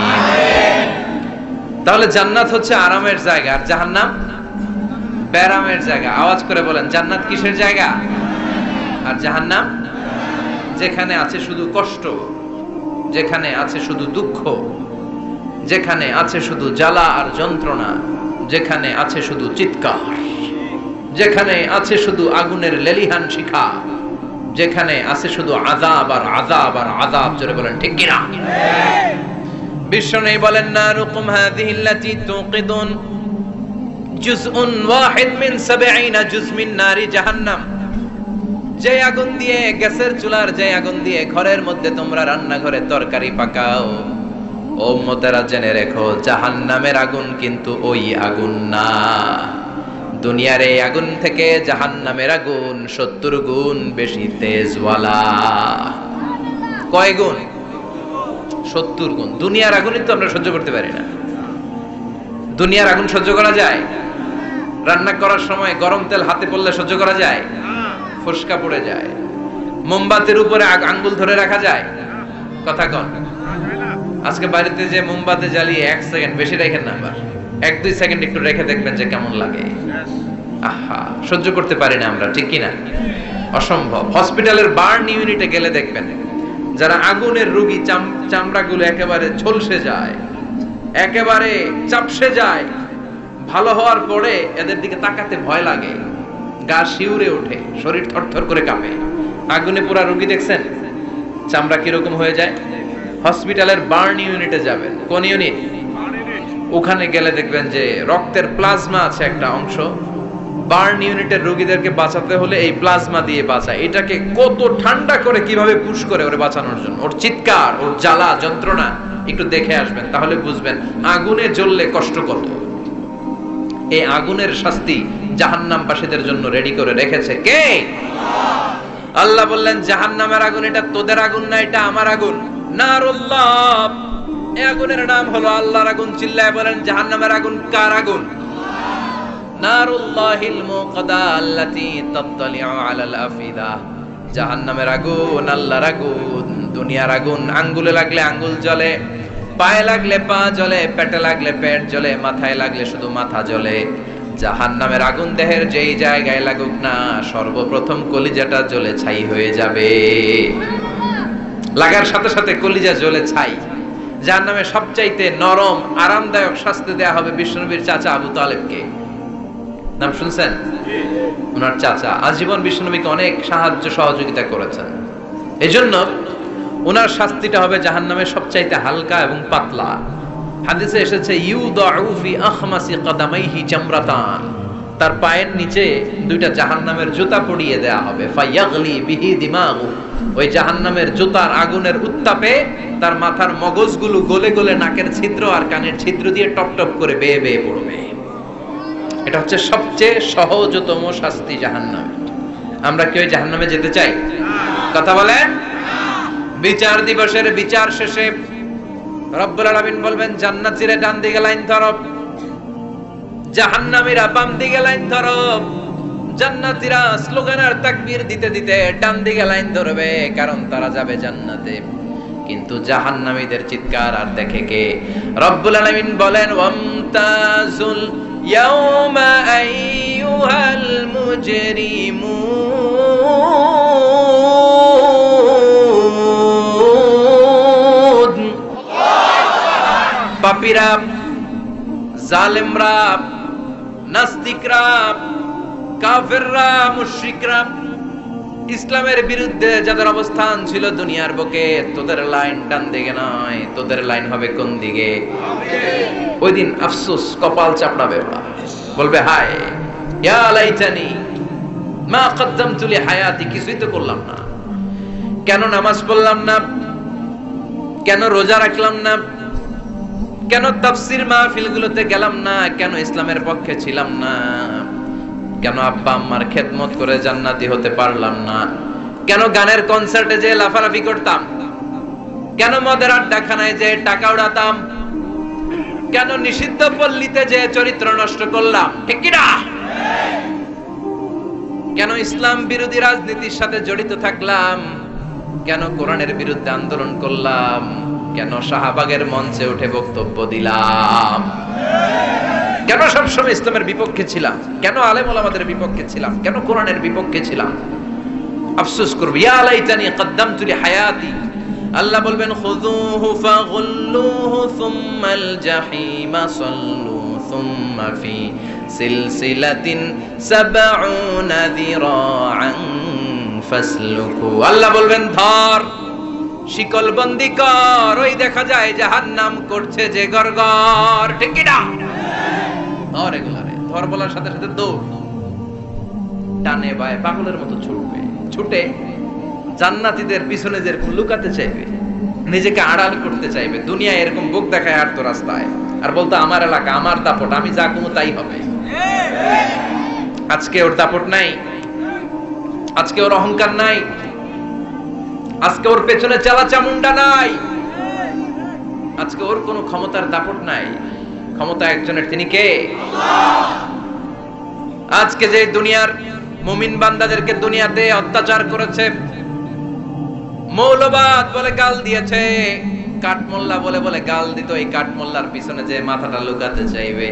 তাহলে জান্নাত হচ্ছে আরামের জায়গা, আর জাহান্নাম ব্যারামের জায়গা। আওয়াজ করে বলেন, জান্নাত কিসের জায়গা আর জাহান্নাম? যেখানে আছে শুধু কষ্ট, যেখানে আছে শুধু দুঃখ, যেখানে আছে শুধু জ্বালা আর যন্ত্রণা, যেখানে আছে শুধু চিৎকার, যেখানে আছে শুধু আগুনের লেলিহান শিখা, যেখানে আছে শুধু আযাব আর আযাব আর আযাব। জোরে বলেন ঠিক কি না? বিশ্বনবী বলেন, নারুকুম হাযিহিল্লাতী তুকিদুন জুজউন ওয়াহিদ মিন 70 জুজ মিন নারি জাহান্নাম। যে আগুন দিয়ে, গ্যাসের চুলার যে আগুন দিয়ে ঘরের মধ্যে তোমরা রান্নাঘরে তরকারি পাকাও, ও উম্মতেরা জেনে রেখো, জাহান্নামের আগুন কিন্তু ওই আগুন না। দুনিয়ার এই আগুন থেকে জাহান্নামের আগুন 70 গুণ বেশি তেজওয়ালা। কয় গুণ? 70 গুণ। দুনিয়ার আগুনই তো আমরা সহ্য করতে পারি না। দুনিয়ার আগুন সহ্য করা যায়? রান্না করার সময় গরম তেল হাতে পড়লে সহ্য করা যায়? ফোসকা পড়ে যায়। মোমবাতির উপরে আঙ্গুল ধরে রাখা যায়? কথা কন। আজকে বাড়িতে যে মোমবাতি জ্বালিয়ে 1 সেকেন্ড বেশি রাখেন না, আবার 1-2 সেকেন্ড একটু রেখে দেখবেন যে কেমন লাগে। আহা, সহ্য করতে পারি না আমরা, ঠিক কি না? অসম্ভব। হসপিটালের বার্ন ইউনিটে গেলে দেখবেন যারা আগুনের রোগী, চামড়াগুলো একেবারে ঝলসে যায়, একেবারে চাপসে যায়, ভালো হওয়ার পরে এদের দিকে তাকাতে ভয় লাগে, গা শিউরে ওঠে, শরীর থরথর করে কাঁপে। আগুনে পোড়া রোগী দেখছেন চামড়া কিরকম হয়ে যায়? হসপিটালের বার্ন ইউনিটে যাবেন। কোন ইউনিট? ওখানে গেলে দেখবেন যে রক্তের প্লাজমা আছে একটা অংশ। বার্ন ইউনিটের রোগীদেরকে বাঁচাতে হলে এই প্লাজমা দিয়ে বাঁচায়। এটাকে কত ঠান্ডা করে কিভাবে পুশ করে ওরে বাঁচানোর জন্য, ওর চিৎকার, ওর জ্বালা যন্ত্রণা একটু দেখে আসবেন, তাহলে বুঝবেন আগুনে জ্বললে কষ্ট কত। এই আগুনের শাস্তি জাহান্নামবাসীদের জন্য রেডি করে রেখেছে কে? আল্লাহ বললেন, জাহান্নামের আগুন এটা তোদের আগুন না, এটা আমার আগুন। নারুল্লাহ, এই আগুনের নাম হলো আল্লাহর আগুন। চিল্লায় বলেন, জাহান্নামের আগুন কার আগুন? নারুল্লাহিল মুকাদা আল্লাতী তাত্তালিউ আলাল আফিদা। জাহান্নামের আগুন আল্লাহর আগুন। দুনিয়ার আগুন আঙ্গুলে লাগলে আঙ্গুল জ্বলে, পায়ে লাগলে পা জ্বলে, পেটে লাগলে পেট জ্বলে, মাথায় লাগলে শুধু মাথা জ্বলে। জাহান্নামের আগুন দেহের যেই জায়গায় লাগুক না, সর্বপ্রথম কলিজাটা জ্বলে ছাই হয়ে যাবে। লাগার সাথে সাথে কলিজা জ্বলে ছাই। জাহান্নামে সবচাইতে নরম আরামদায়ক শাস্তি দেয়া হবে বিশ্বনবীর চাচা আবু তালেবকে। নাম শুনছেন? ওনার চাচা আজীবন বিশ্বনবীকে অনেক সাহায্য সহযোগিতা করেছেন। এজন্য ওনার শাস্তিটা হবে জাহান্নামের সবচাইতে হালকা এবং পাতলা। হাদিসে এসেছে, ইউদাউ ফি আখমাসি কদামাইহি জামরাতান। তার পায়ের নিচে দুইটা জাহান্নামের জুতা পরিয়ে দেয়া হবে, ফায়াগলি বিহি দিমাগু, ওই জাহান্নামের জুতার আগুনের উত্তাপে তার মাথার মগজগুলো গলে গলে নাকের ছিদ্র আর কানের ছিদ্র দিয়ে টপ টপ করে বেয়ে বেয়ে পড়বে। এটা হচ্ছে সবচেয়ে সহজতম শাস্তি, জাহান্নাম। আমরা কি ওই জাহান্নামে যেতে চাই? কথা বলেন। বিচার দিবসের বিচার শেষে রব্বুল আলামিন বলবেন, জান্নাতীরা ডান দিকে লাইন ধরো, জাহান্নামীরা বাম দিকে লাইন ধরো। জান্নাতীরা স্লোগান আর তাকবীর দিতে দিতে ডান দিকে লাইন ধরবে, কারণ তারা যাবে জান্নাতে। কিন্তু জাহান্নামীদের চিৎকার আর দেখে কে? রব্বুল আলামিন বলেন, ওয়ামতাজুল ইয়াউমা আইয়ুহাল মুজরিমুন। পাপীরা, জালেমরা, নাস্তিকরা, কাফেররা, মুশরিকরা, ইসলামের বিরুদ্ধে যাদের অবস্থান ছিল দুনিয়ার বুকে, তোদের লাইন ডান দিকে নয়, তোদের লাইন হবে কোন দিকে? ওই দিন আফসোস, কপাল চাপড়াবে ওরা, বলবে হায় ইয়া লাইতানি মা কদ্দামতু লি হায়াতি, কিছুই তো করলাম না, কেন নামাজ পড়লাম না, কেন রোজা রাখলাম না, কেন তাফসীর মাহফিলগুলোতে গেলাম না, কেন ইসলামের পক্ষে ছিলাম না, কেন আব্বা আম্মার খেদমত করে জান্নাতি হতে পারলাম না, কেন গানের কনসার্টে যে লাফালাফি করতাম, কেন মদের আড্ডাখানায় যে টাকা উড়াতাম, কেন নিষিদ্ধ পল্লীতে যে চরিত্র নষ্ট করলাম, ঠিক কি না? কেন ইসলাম বিরোধী রাজনীতির সাথে জড়িত থাকলাম, কেন কোরআনের বিরুদ্ধে আন্দোলন করলাম, কেন শাহবাগের মঞ্চে উঠে বক্তব্য দিলাম, কেন সবসময় ইসলামের বিপক্ষে ছিলাম, কেন আলেম ওলামাদের বিপক্ষে ছিলাম, কেন কোরআনের বিপক্ষে ছিলাম? আফসোস করব, ইয়া লাইতানি কদ্দামতু লি হায়াতি। আল্লাহ বলবেন, খুযুহু ফাগুল্লুহু সুম্মাল জাহিমা সাল্লু সুম্মা ফি সিলসিলাতিন সাবউনা যিরাআন ফাসলুকু। আল্লাহ বলবেন, ধর, শিকল বন্দি কর, ওই দেখা যায় জাহান্নাম করছে যে গরগর, ঠিক কি না? ধর এগুলারে, ধর বলার সাথে সাথে দৌড়, টানে বায়ে পাগলের মতো ছুটবে, ছুটে জান্নাতীদের পিছনে যেরকম লুকাতে চাইবে, নিজেকে আড়াল করতে চাইবে, দুনিয়া এরকম বুক দেখায় হাঁটতো রাস্তায় আর বলতো আমার এলাকা, আমার দাপট, আমি যা কমু তাই হবে। আজকে ওর দাপট নাই, আজকে ওর অহংকার নাই, আজকে ওর পেছনে চালা চামুন্ডা নাই, আজকে ওর কোনো ক্ষমতার দাপট নাই। ক্ষমতা একজনের, তিনি কে? আজকে যে দুনিয়ার মুমিন বান্দাদেরকে দুনিয়াতে অত্যাচার করেছে, মৌলবাদ বলে গাল দিয়েছে, কাঠমোল্লা বলে বলে গাল দিত, এই কাঠমোল্লার পিছনে যে মাথাটা লুকাতে চাইবে,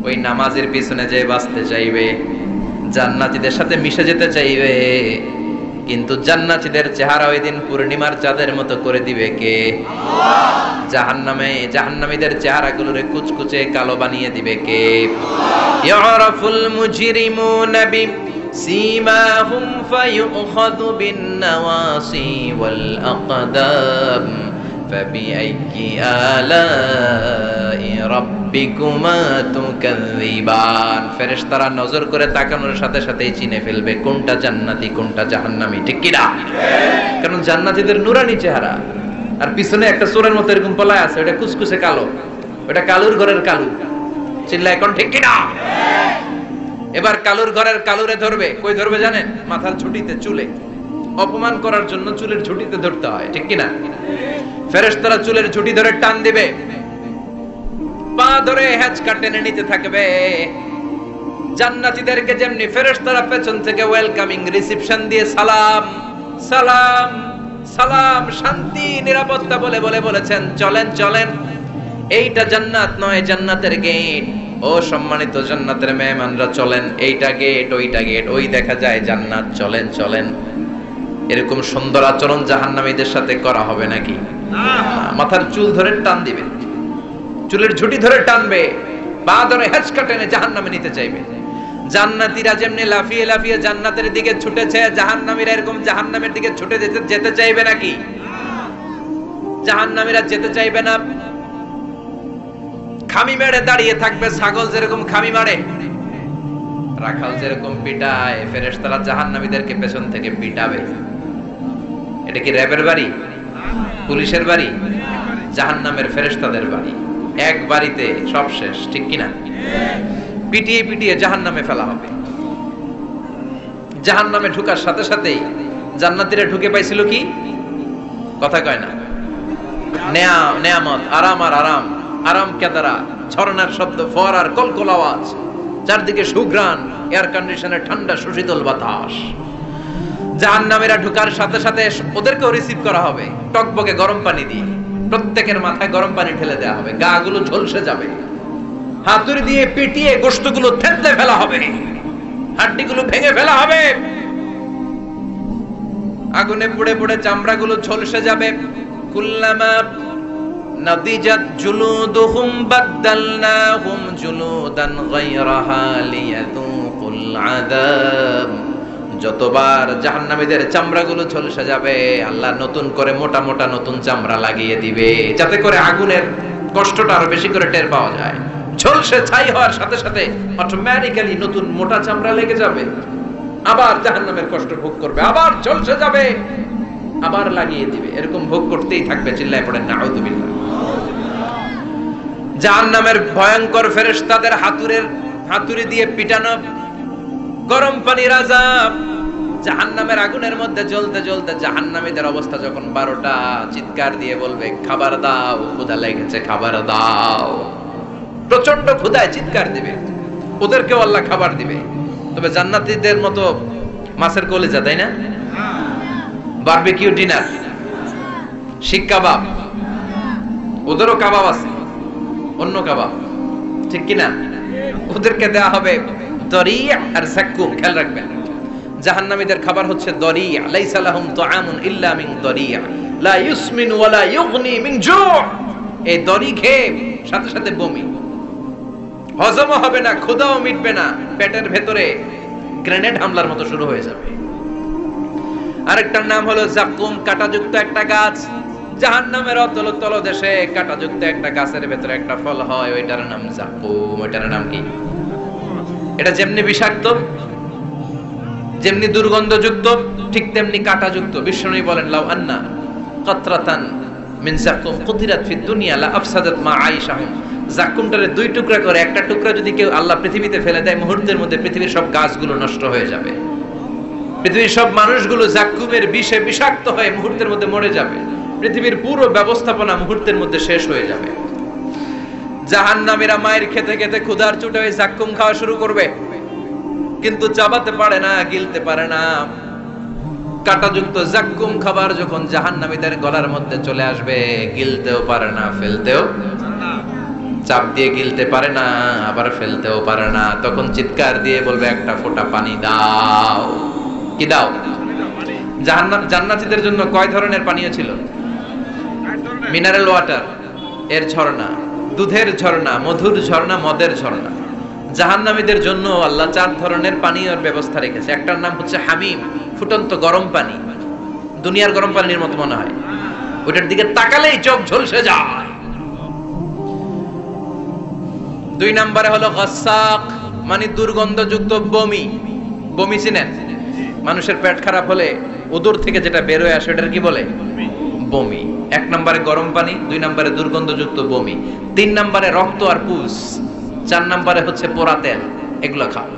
ওই নামাজের পিছনে যে বাঁচতে চাইবে, জান্নাতীদের সাথে মিশে যেতে চাইবে, কিন্তু জান্নাতীদের চেহারা ওই দিন পূর্ণিমার চাঁদের মতো করে দিবে কে? জাহান্নামীদের চেহারাগুলোরে কুচকুচে কালো বানিয়ে দিবে কে? ইয়ারাফুল মুজরিমুনা বিসীমাহুম ফায়ুখাযু বিন-নাওয়াসি ওয়াল আকদাম ফাবিআইয়ি আলাই রাব্বিকুমা তুকাযযিবান। ফেরেশতারা নজর করে তাকানোর সাথে সাথেই চিনে ফেলবে কোনটা জান্নাতি কোনটা জাহান্নামী, ঠিক কি না? কারণ জান্নাতীদের নুরানি চেহারা, আর পিছনে একটা চোরের মতো এরকম পলায় আছে, ওটা কুচকুচে কালো, ওটা কালুর ঘরের কালু। চিল্লা এখন, ঠিক কি না? এবার কালুর ঘরের কালুরে ধরবে, কই ধরবে জানেন? মাথার ঝুঁটিতে, চুলে। অপমান করার জন্য চুলের ঝুঁটিতে ধরতে হয়, ঠিক কি না? ফেরেশতারা চুলের ঝুঁটি ধরে টান দিবে, পা ধরে হেঁচকা টেনে নিতে থাকবে। জান্নাতীদেরকে যেমনি ফেরেশতারা পেছন থেকে ওয়েলকামিং রিসিপশন দিয়ে সালাম সালাম সালাম, শান্তি নিরাপত্তা বলে বলে বলেছেন চলেন চলেন, এইটা জান্নাত নয়, জান্নাতের গেট। ও সম্মানিত জান্নাতের মেহমানরা চলেন, এইটা গেট, ওইটা গেট, ওই দেখা যায় জান্নাত, চলেন চলেন। এরকম সুন্দর আচরণ জাহান্নামীদের সাথে করা হবে নাকি? মাথার চুল ধরে টান দিবে, চুলের ঝুঁটি ধরে টানবে, পা ধরে হেঁচকা টেনে জাহান্নামে নিতে চাইবে। জান্নাতীরা যেমনি লাফিয়ে লাফিয়ে জান্নাতের দিকে ছুটেছে, জাহান্নামীরা এরকম জাহান্নামের দিকে ছুটে যেতে চাইবে নাকি? জাহান্নামীরা যেতে চাইবে না, খামি মেরে দাঁড়িয়ে থাকবে, ছাগল যেরকম খামি মারে, রাখাল যেরকম পিটায়, ফেরেশতারা জাহান্নামীদেরকে পেছন থেকে পিটাবে। এটা কি র্যাবের বাড়ি, পুলিশের বাড়ি? জাহান্নামের ফেরেশতাদের বাড়ি। এক বাড়িতে সব শেষ, ঠিক কিনা? পিটিয়ে পিটিয়ে জাহান্নামে ফেলা হবে। জাহান্নামে ঢোকার সাথে সাথেই জান্নাতীরা ঢুকে পাইছিল কি? কথা কয় না। নেয়ামত, আরাম আর আরাম, আরাম কেদারা, ঝর্ণার শব্দ, ফোয়ারার কলকল আওয়াজ, চারদিকে সুঘ্রাণ, এয়ার কন্ডিশনের ঠান্ডা সুশীতল বাতাস। জাহান্নামীরা ঢোকার সাথে সাথে ওদেরকেও রিসিভ করা হবে টকবকে গরম পানি দিয়ে। প্রত্যেকের মাথায় গরম পানি ঢেলে দেওয়া হবে, গা গুলো ঝলসে যাবে, হাতুড়ি দিয়ে পিটিয়ে গোশতগুলো থেতলে ফেলা হবে, হাড্ডিগুলো ভেঙে ফেলা হবে, আগুনে পুড়ে পুড়ে চামড়াগুলো ঝলসে যাবে। কুল্লামা নাদিজাত জুলুদুহুম বাদদালনাহুম জুলুদান গায়রাহা লিয়াযুকুল আযাব। যতবার জাহান্নামীদের চামড়াগুলো ঝলসে যাবে, আল্লাহ নতুন করে মোটা মোটা নতুন চামড়া লাগিয়ে দিবে, যাতে করে আগুনের কষ্টটা আরো বেশি করে টের পাওয়া যায়। ঝলসে ছাই হওয়ার সাথে সাথে অটোমেটিক্যালি নতুন মোটা চামড়া লেগে যাবে, আবার জাহান্নামের কষ্ট ভোগ করবে, আবার ঝলসে যাবে, আবার লাগিয়ে দিবে। এরকম ভোগ করতেই থাকবে। চিল্লায় পড়েন নাউযুবিল্লাহ। জাহান্নামের ভয়ঙ্কর ফেরেশতাদের হাতুড়ি দিয়ে পিটানো, গরম পানির আযাব, জাহান্নামের আগুনের মধ্যে জ্বলতে জ্বলতে জাহান্নামীদের অবস্থা যখন 12টা, চিৎকার দিয়ে বলবে খাবার দাও, ক্ষুধা লেগেছে, খাবার দাও। প্রচন্ড ক্ষুধায় চিৎকার দিবে, ওদেরকেও আল্লাহ খাবার দিবে। তবে জান্নাতীদের মতো মাছের কলিজা, তাই না? বারবিকিউ ডিনার, শিক কাবাব, ওদেরও কাবাব আছে, অন্য কাবাব, ঠিক কিনা? ওদেরকে দেয়া হবে দরিয়া আর সাক্কুম। খেয়াল রাখবেন, জাহান্নামীদের খাবার হচ্ছে দরিয়া। লাইসা লাহুম তুআমুন ইল্লা মিন দরিয়া লা ইউসমিন ওয়া লা ইউগনি মিন জু'। এই দরি খেয়ে সাথে সাথে বমি, হজম হবে না, ক্ষুধাও মিটবে না, পেটের ভেতরে গ্রেনেড হামলার মতো শুরু হয়ে যাবে। আরেকটার নাম হলো জাক্কুম, কাঁটাযুক্ত একটা গাছ। জাহান্নামের অতল তলদেশে কাঁটাযুক্ত একটা গাছের ভেতরে একটা ফল হয়, ওইটার নাম জাক্কুম। ওইটার নাম কি? এটা যেমনি বিষাক্ত, যেমনি দুর্গন্ধযুক্ত, ঠিক তেমনি কাঁটাযুক্ত। বিষ্ণু বলেন লাউ আন্না কাতরাতান মিন জাক্কুম কুতিরাত ফিদ দুনিয়া লা আফসাদাত মা আইশাহুম। জাক্কুমটারে দুই টুকরা করে একটা টুকরা যদি কেউ আল্লাহ পৃথিবীতে ফেলে দেয়, মুহূর্তের মধ্যে পৃথিবীর সব গাছগুলো নষ্ট হয়ে যাবে, পৃথিবীর সব মানুষগুলো জাক্কুমের বিষে বিষাক্ত হয়ে মুহূর্তের মধ্যে মরে যাবে, পৃথিবীর পুরো ব্যবস্থাপনা মুহূর্তের মধ্যে শেষ হয়ে যাবে। জাহান্নামীরা মায়ের খেতে খেতে ক্ষুধার চোটে ওই জাক্কুম খাওয়া শুরু করবে, কিন্তু চাবাতে পারে না, গিলতে পারে না। কাঁটাযুক্ত জাক্কুম খাবার যখন জাহান্নামীদের গলার মধ্যে চলে আসবে, গিলতেও পারে না, ফেলতেও, চাপ দিয়ে গিলতে পারে না, আবার ফেলতেও পারে না। তখন চিৎকার দিয়ে বলবে একটা ফোঁটা পানি দাও। কি দাও? জান্নাতীদের জন্য কয় ধরনের পানীয় ছিল? মিনারেল ওয়াটার, এর ঝর্ণা, দুধের ঝর্ণা, মধুর ঝর্ণা, মদের ঝর্ণা। জাহান্নামীদের জন্য আল্লাহ 4 ধরনের পানীয়র ব্যবস্থা রেখেছে। একটার নাম হচ্ছে হামিম, ফুটন্ত গরম পানি, দুনিয়ার গরম পানির মতো মনে হয়, ওটার দিকে তাকালেই চোখ ঝলসে যায়। 2 নম্বরে হলো গাসাক, মানে দুর্গন্ধযুক্ত বমি। বমি চিনেন? মানুষের পেট খারাপ হলে উদর থেকে যেটা বের হয়ে আসে ওটার কি বলে? বমি। 1 নম্বরে গরম পানি, 2 নম্বরে দুর্গন্ধযুক্ত বমি, 3 নম্বরে রক্ত আর পুষ, 4 নম্বরে হচ্ছে পোড়া তেল। এগুলো খাও।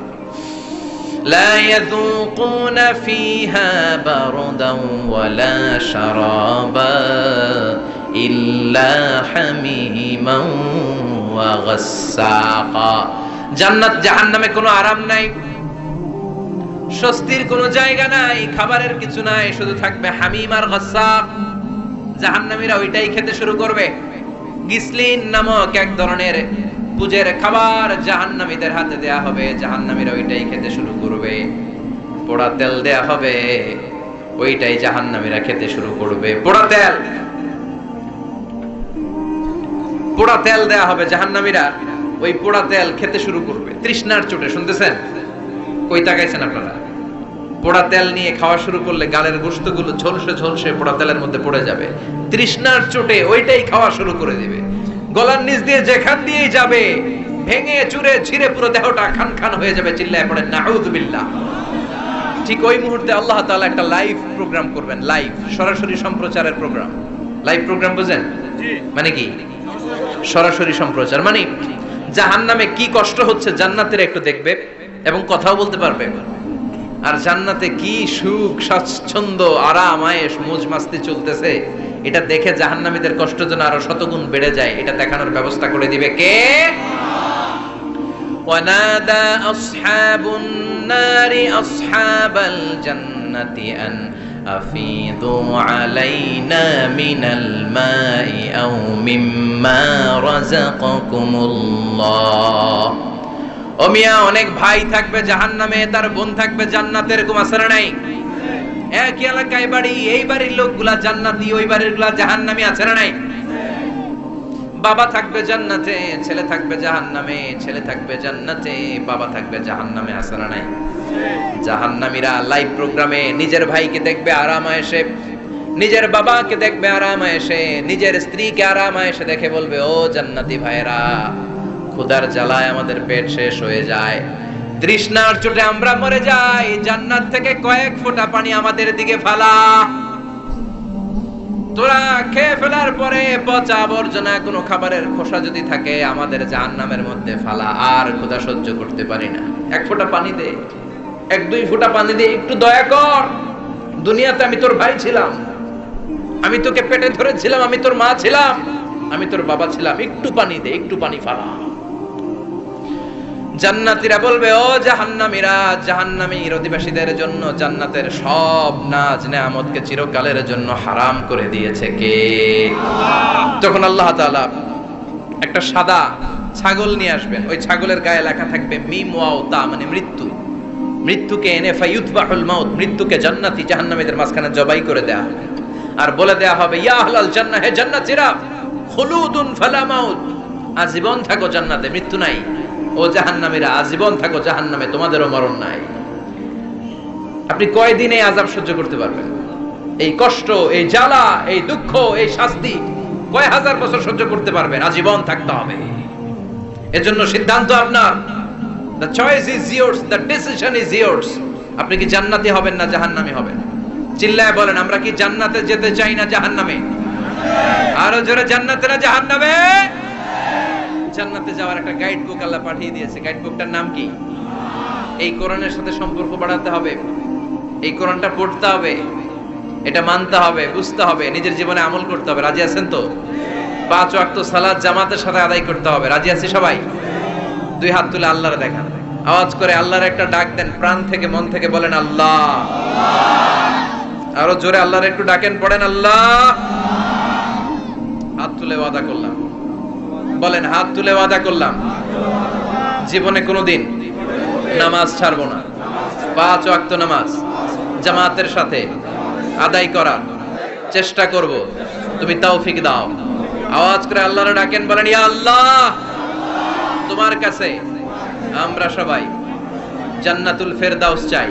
লা ইয়াযুকুনা ফিহা বারদান ওয়ালা শারাবা ইল্লা হামিমান ওয়া গাসসাকা। জান্নাত জাহান্নামে কোনো আরাম নাই, স্বস্তির কোনো জায়গা নাই, খাবারের কিছু নাই, শুধু থাকবে হামিম আর গাসসাক। জাহান্নামীরা ওইটাই খেতে শুরু করবে। গিসলিন নামক এক ধরনের পূজের খাবার জাহান্নামীদের হাতে দেয়া হবে, জাহান্নামীরা ওইটাই খেতে শুরু করবে। পোড়া তেল দেয়া হবে, ওইটাই জাহান্নামীরা খেতে শুরু করবে। পোড়া তেল দেয়া হবে, জাহান্নামীরা ওই পোড়া তেল খেতে শুরু করবে তৃষ্ণার চোটে। শুনতেছেন? কই তাকাইছেন আপনারা? পোড়া তেল নিয়ে খাওয়া শুরু করলে গালের গোশতগুলো ঝলসে ঝলসে পোড়া তেলের মধ্যে পড়ে যাবে। তৃষ্ণার চোটে ওইটাই খাওয়া শুরু করে দিবে। গলার নিচ দিয়ে যেখান দিয়েই যাবে ভেঙে চুরে ছিঁড়ে পুরো দেহটা খান খান হয়ে যাবে, চিল্লায় পড়েন নাউযুবিল্লাহ। ঠিক ওই মুহূর্তে আল্লাহ তাআলা একটা লাইভ প্রোগ্রাম করবেন, লাইভ সরাসরি সম্প্রচারের প্রোগ্রাম। লাইভ প্রোগ্রাম বুঝেন মানে কি? সরাসরি সম্প্রচার মানে জাহান্নামে কি কষ্ট হচ্ছে জান্নাতের একটু দেখবে এবং কথাও বলতে পারবে, আর জান্নাতে কি সুখ স্বাচ্ছন্দ্য আরাম আয়েশ মौज মাস্তি চলতেছে এটা দেখে জাহান্নামীদের কষ্ট যেন আরো শতগুণ বেড়ে যায়, এটা দেখানোর ব্যবস্থা করে দিবে কে? ওয়ানাদা আসহাবুন নারি আসহাবাল জান্নাতি আন আফিদু আলাইনা মিনাল মাই আও মিম্মা রাযাকাকুমুল্লাহ। ও মিয়া, অনেক ভাই থাকবে জাহান্নামে, তার বোন থাকবে জান্নাতে, এরকম আছে না নাই? একই এলাকায় বাড়ি, এই বাড়ির লোকগুলা জান্নাতি, ওই বাড়ির গুলা জাহান্নামী, আছে না নাই? বাবা থাকবে জান্নাতে, ছেলে থাকবে জাহান্নামে, ছেলে থাকবে জান্নাতে, বাবা থাকবে জাহান্নামে, আছে না নাই? জাহান্নামীরা লাইভ প্রোগ্রামে নিজের ভাইকে দেখবে আরাম আয়েশে, নিজের বাবাকে দেখবে আরাম আয়েশে, নিজের স্ত্রীকে আরাম আয়েশে দেখে বলবে, ও জান্নাতি ভাইরা, ক্ষুধার জ্বালায় আমাদের পেট শেষ হয়ে যায়, তৃষ্ণার চোটে আমরা মরে যাই, জান্নাত থেকে কয়েক ফোঁটা পানি আমাদের দিকে ফালা। তোরা খেয়ে ফেলার পরে পচা আবর্জনা কোনো খাবারের খোসা যদি থাকে আমাদের জাহান্নামের মধ্যে ফালা, আর ক্ষুধা সহ্য করতে পারি না, এক ফোঁটা পানি দে, এক দুই ফোঁটা পানি দে, একটু দয়া কর। দুনিয়াতে আমি তোর ভাই ছিলাম, আমি তোকে পেটে ধরেছিলাম, আমি তোর মা ছিলাম, আমি তোর বাবা ছিলাম, একটু পানি দে, একটু পানি ফালা। জান্নাতীরা বলবে, ও জাহান্নামীরা, জাহান্নামীর অধিবাসীদের জন্য জান্নাতের সব নাজ নেয়ামতকে চিরকালের জন্য হারাম করে দিয়েছে কে? তখন আল্লাহ তাআলা একটা সাদা ছাগল নিয়ে আসবেন, ওই ছাগলের গায়ে লেখা থাকবে মিম ওয়াও তা, মানে মৃত্যু। মৃত্যুকে এনে ফায়ুতবাহুল মাউত, মৃত্যুকে জান্নাতি জাহান্নামীদের মাঝখানে জবাই করে দেয়া হবে, আর বলে দেয়া হবে, ইয়া আহলাল জান্নাহ, হে জান্নাতীরা, খুলুদুন ফালা মাউত, আজীবন থাকো জান্নাতে, মৃত্যু নাই। ও জাহান্নামীরা, আজীবন থাকো জাহান্নামে, তোমাদেরও মরণ নাই। আপনি কয়দিন এই আযাব সহ্য করতে পারবেন? এই কষ্ট, এই জ্বালা, এই দুঃখ, এই শাস্তি কয় হাজার বছর সহ্য করতে পারবেন? আজীবন থাকতে হবে। এজন্য সিদ্ধান্ত আপনার, the choice is yours, the decision is yours। আপনি কি জান্নাতি হবেন না জাহান্নামী হবেন? চিল্লায় বলেন, আমরা কি জান্নাতে যেতে চাই না জাহান্নামে? আরো জোরে, জান্নাতে না জাহান্নামে? জান্নাতে যাওয়ার একটা গাইড বুক আল্লাহ পাঠিয়ে দিয়েছে। গাইড বুকটার নাম কি? এই কোরআনের সাথে সম্পর্ক বাড়াতে হবে, এই কোরআনটা পড়তে হবে, এটা মানতে হবে, বুঝতে হবে, নিজের জীবনে আমল করতে হবে। রাজি আছেন তো? 5 ওয়াক্ত সালাত জামাতের সাথে আদায় করতে হবে। রাজি আছি সবাই? দুই হাত তুলে আল্লাহর দেখান, আওয়াজ করে আল্লাহর একটা ডাক দেন, প্রাণ থেকে মন থেকে বলেন আল্লাহ। আরো জোরে আল্লাহর একটু ডাকেন, পড়েন আল্লাহ। হাত তুলে ওয়াদা করলাম, বলেন হাত তুলে ওয়াদা করলাম জীবনে কোনোদিন নামাজ ছাড়বো না, 5 ওয়াক্ত নামাজ জামাতের সাথে আদায় করার চেষ্টা করব, তুমি তৌফিক দাও। আওয়াজ করে আল্লাহর ডাকেন, বলেন ইয়া আল্লাহ, তোমার কাছে আমরা সবাই জান্নাতুল ফেরদাউস চাই,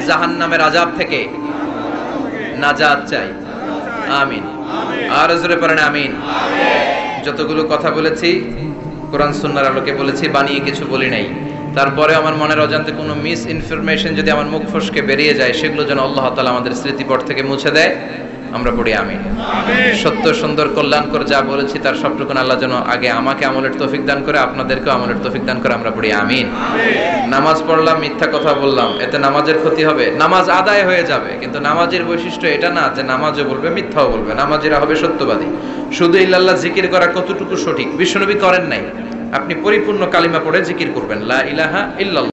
জাহান্নামের আযাব থেকে নাজাত চাই। আমিন। আর জোরে পড়েন আমিন। যতগুলো কথা বলেছি কোরআন সুন্নাহর আলোকে বলেছি, বানিয়ে কিছু বলি নাই। তারপরে আমার মনের অজান্তে কোনো মিস ইনফরমেশন যদি আমার মুখ ফসকে বেরিয়ে যায়, সেগুলো যেন আল্লাহ তাআলা আমাদের স্মৃতিপট থেকে মুছে দেয়। আমরা পড়ি আমিন। সত্য সুন্দর কল্যাণকর যা বলেছি তার সবটুকুন আল্লাহ যেন আগে আমাকে আমলের তৌফিক দান করে, আপনাদেরকেও আমলের তৌফিক দান করে। আমরা পড়ি আমিন। নামাজ পড়লাম, মিথ্যা কথা বললাম, এতে নামাজের ক্ষতি হবে? নামাজ আদায় হয়ে যাবে, কিন্তু নামাজের বৈশিষ্ট্য এটা না যে নামাজও বলবে মিথ্যাও বলবে। নামাজিরা হবে সত্যবাদী। শুধু ইল্লাল্লাহ জিকির করা কতটুকু সঠিক বিশ্বনবী করেন নাই। আপনি পরিপূর্ণ কালিমা পড়ে জিকির করবেন, লা ইলাহা ইল্লাল্লাহ।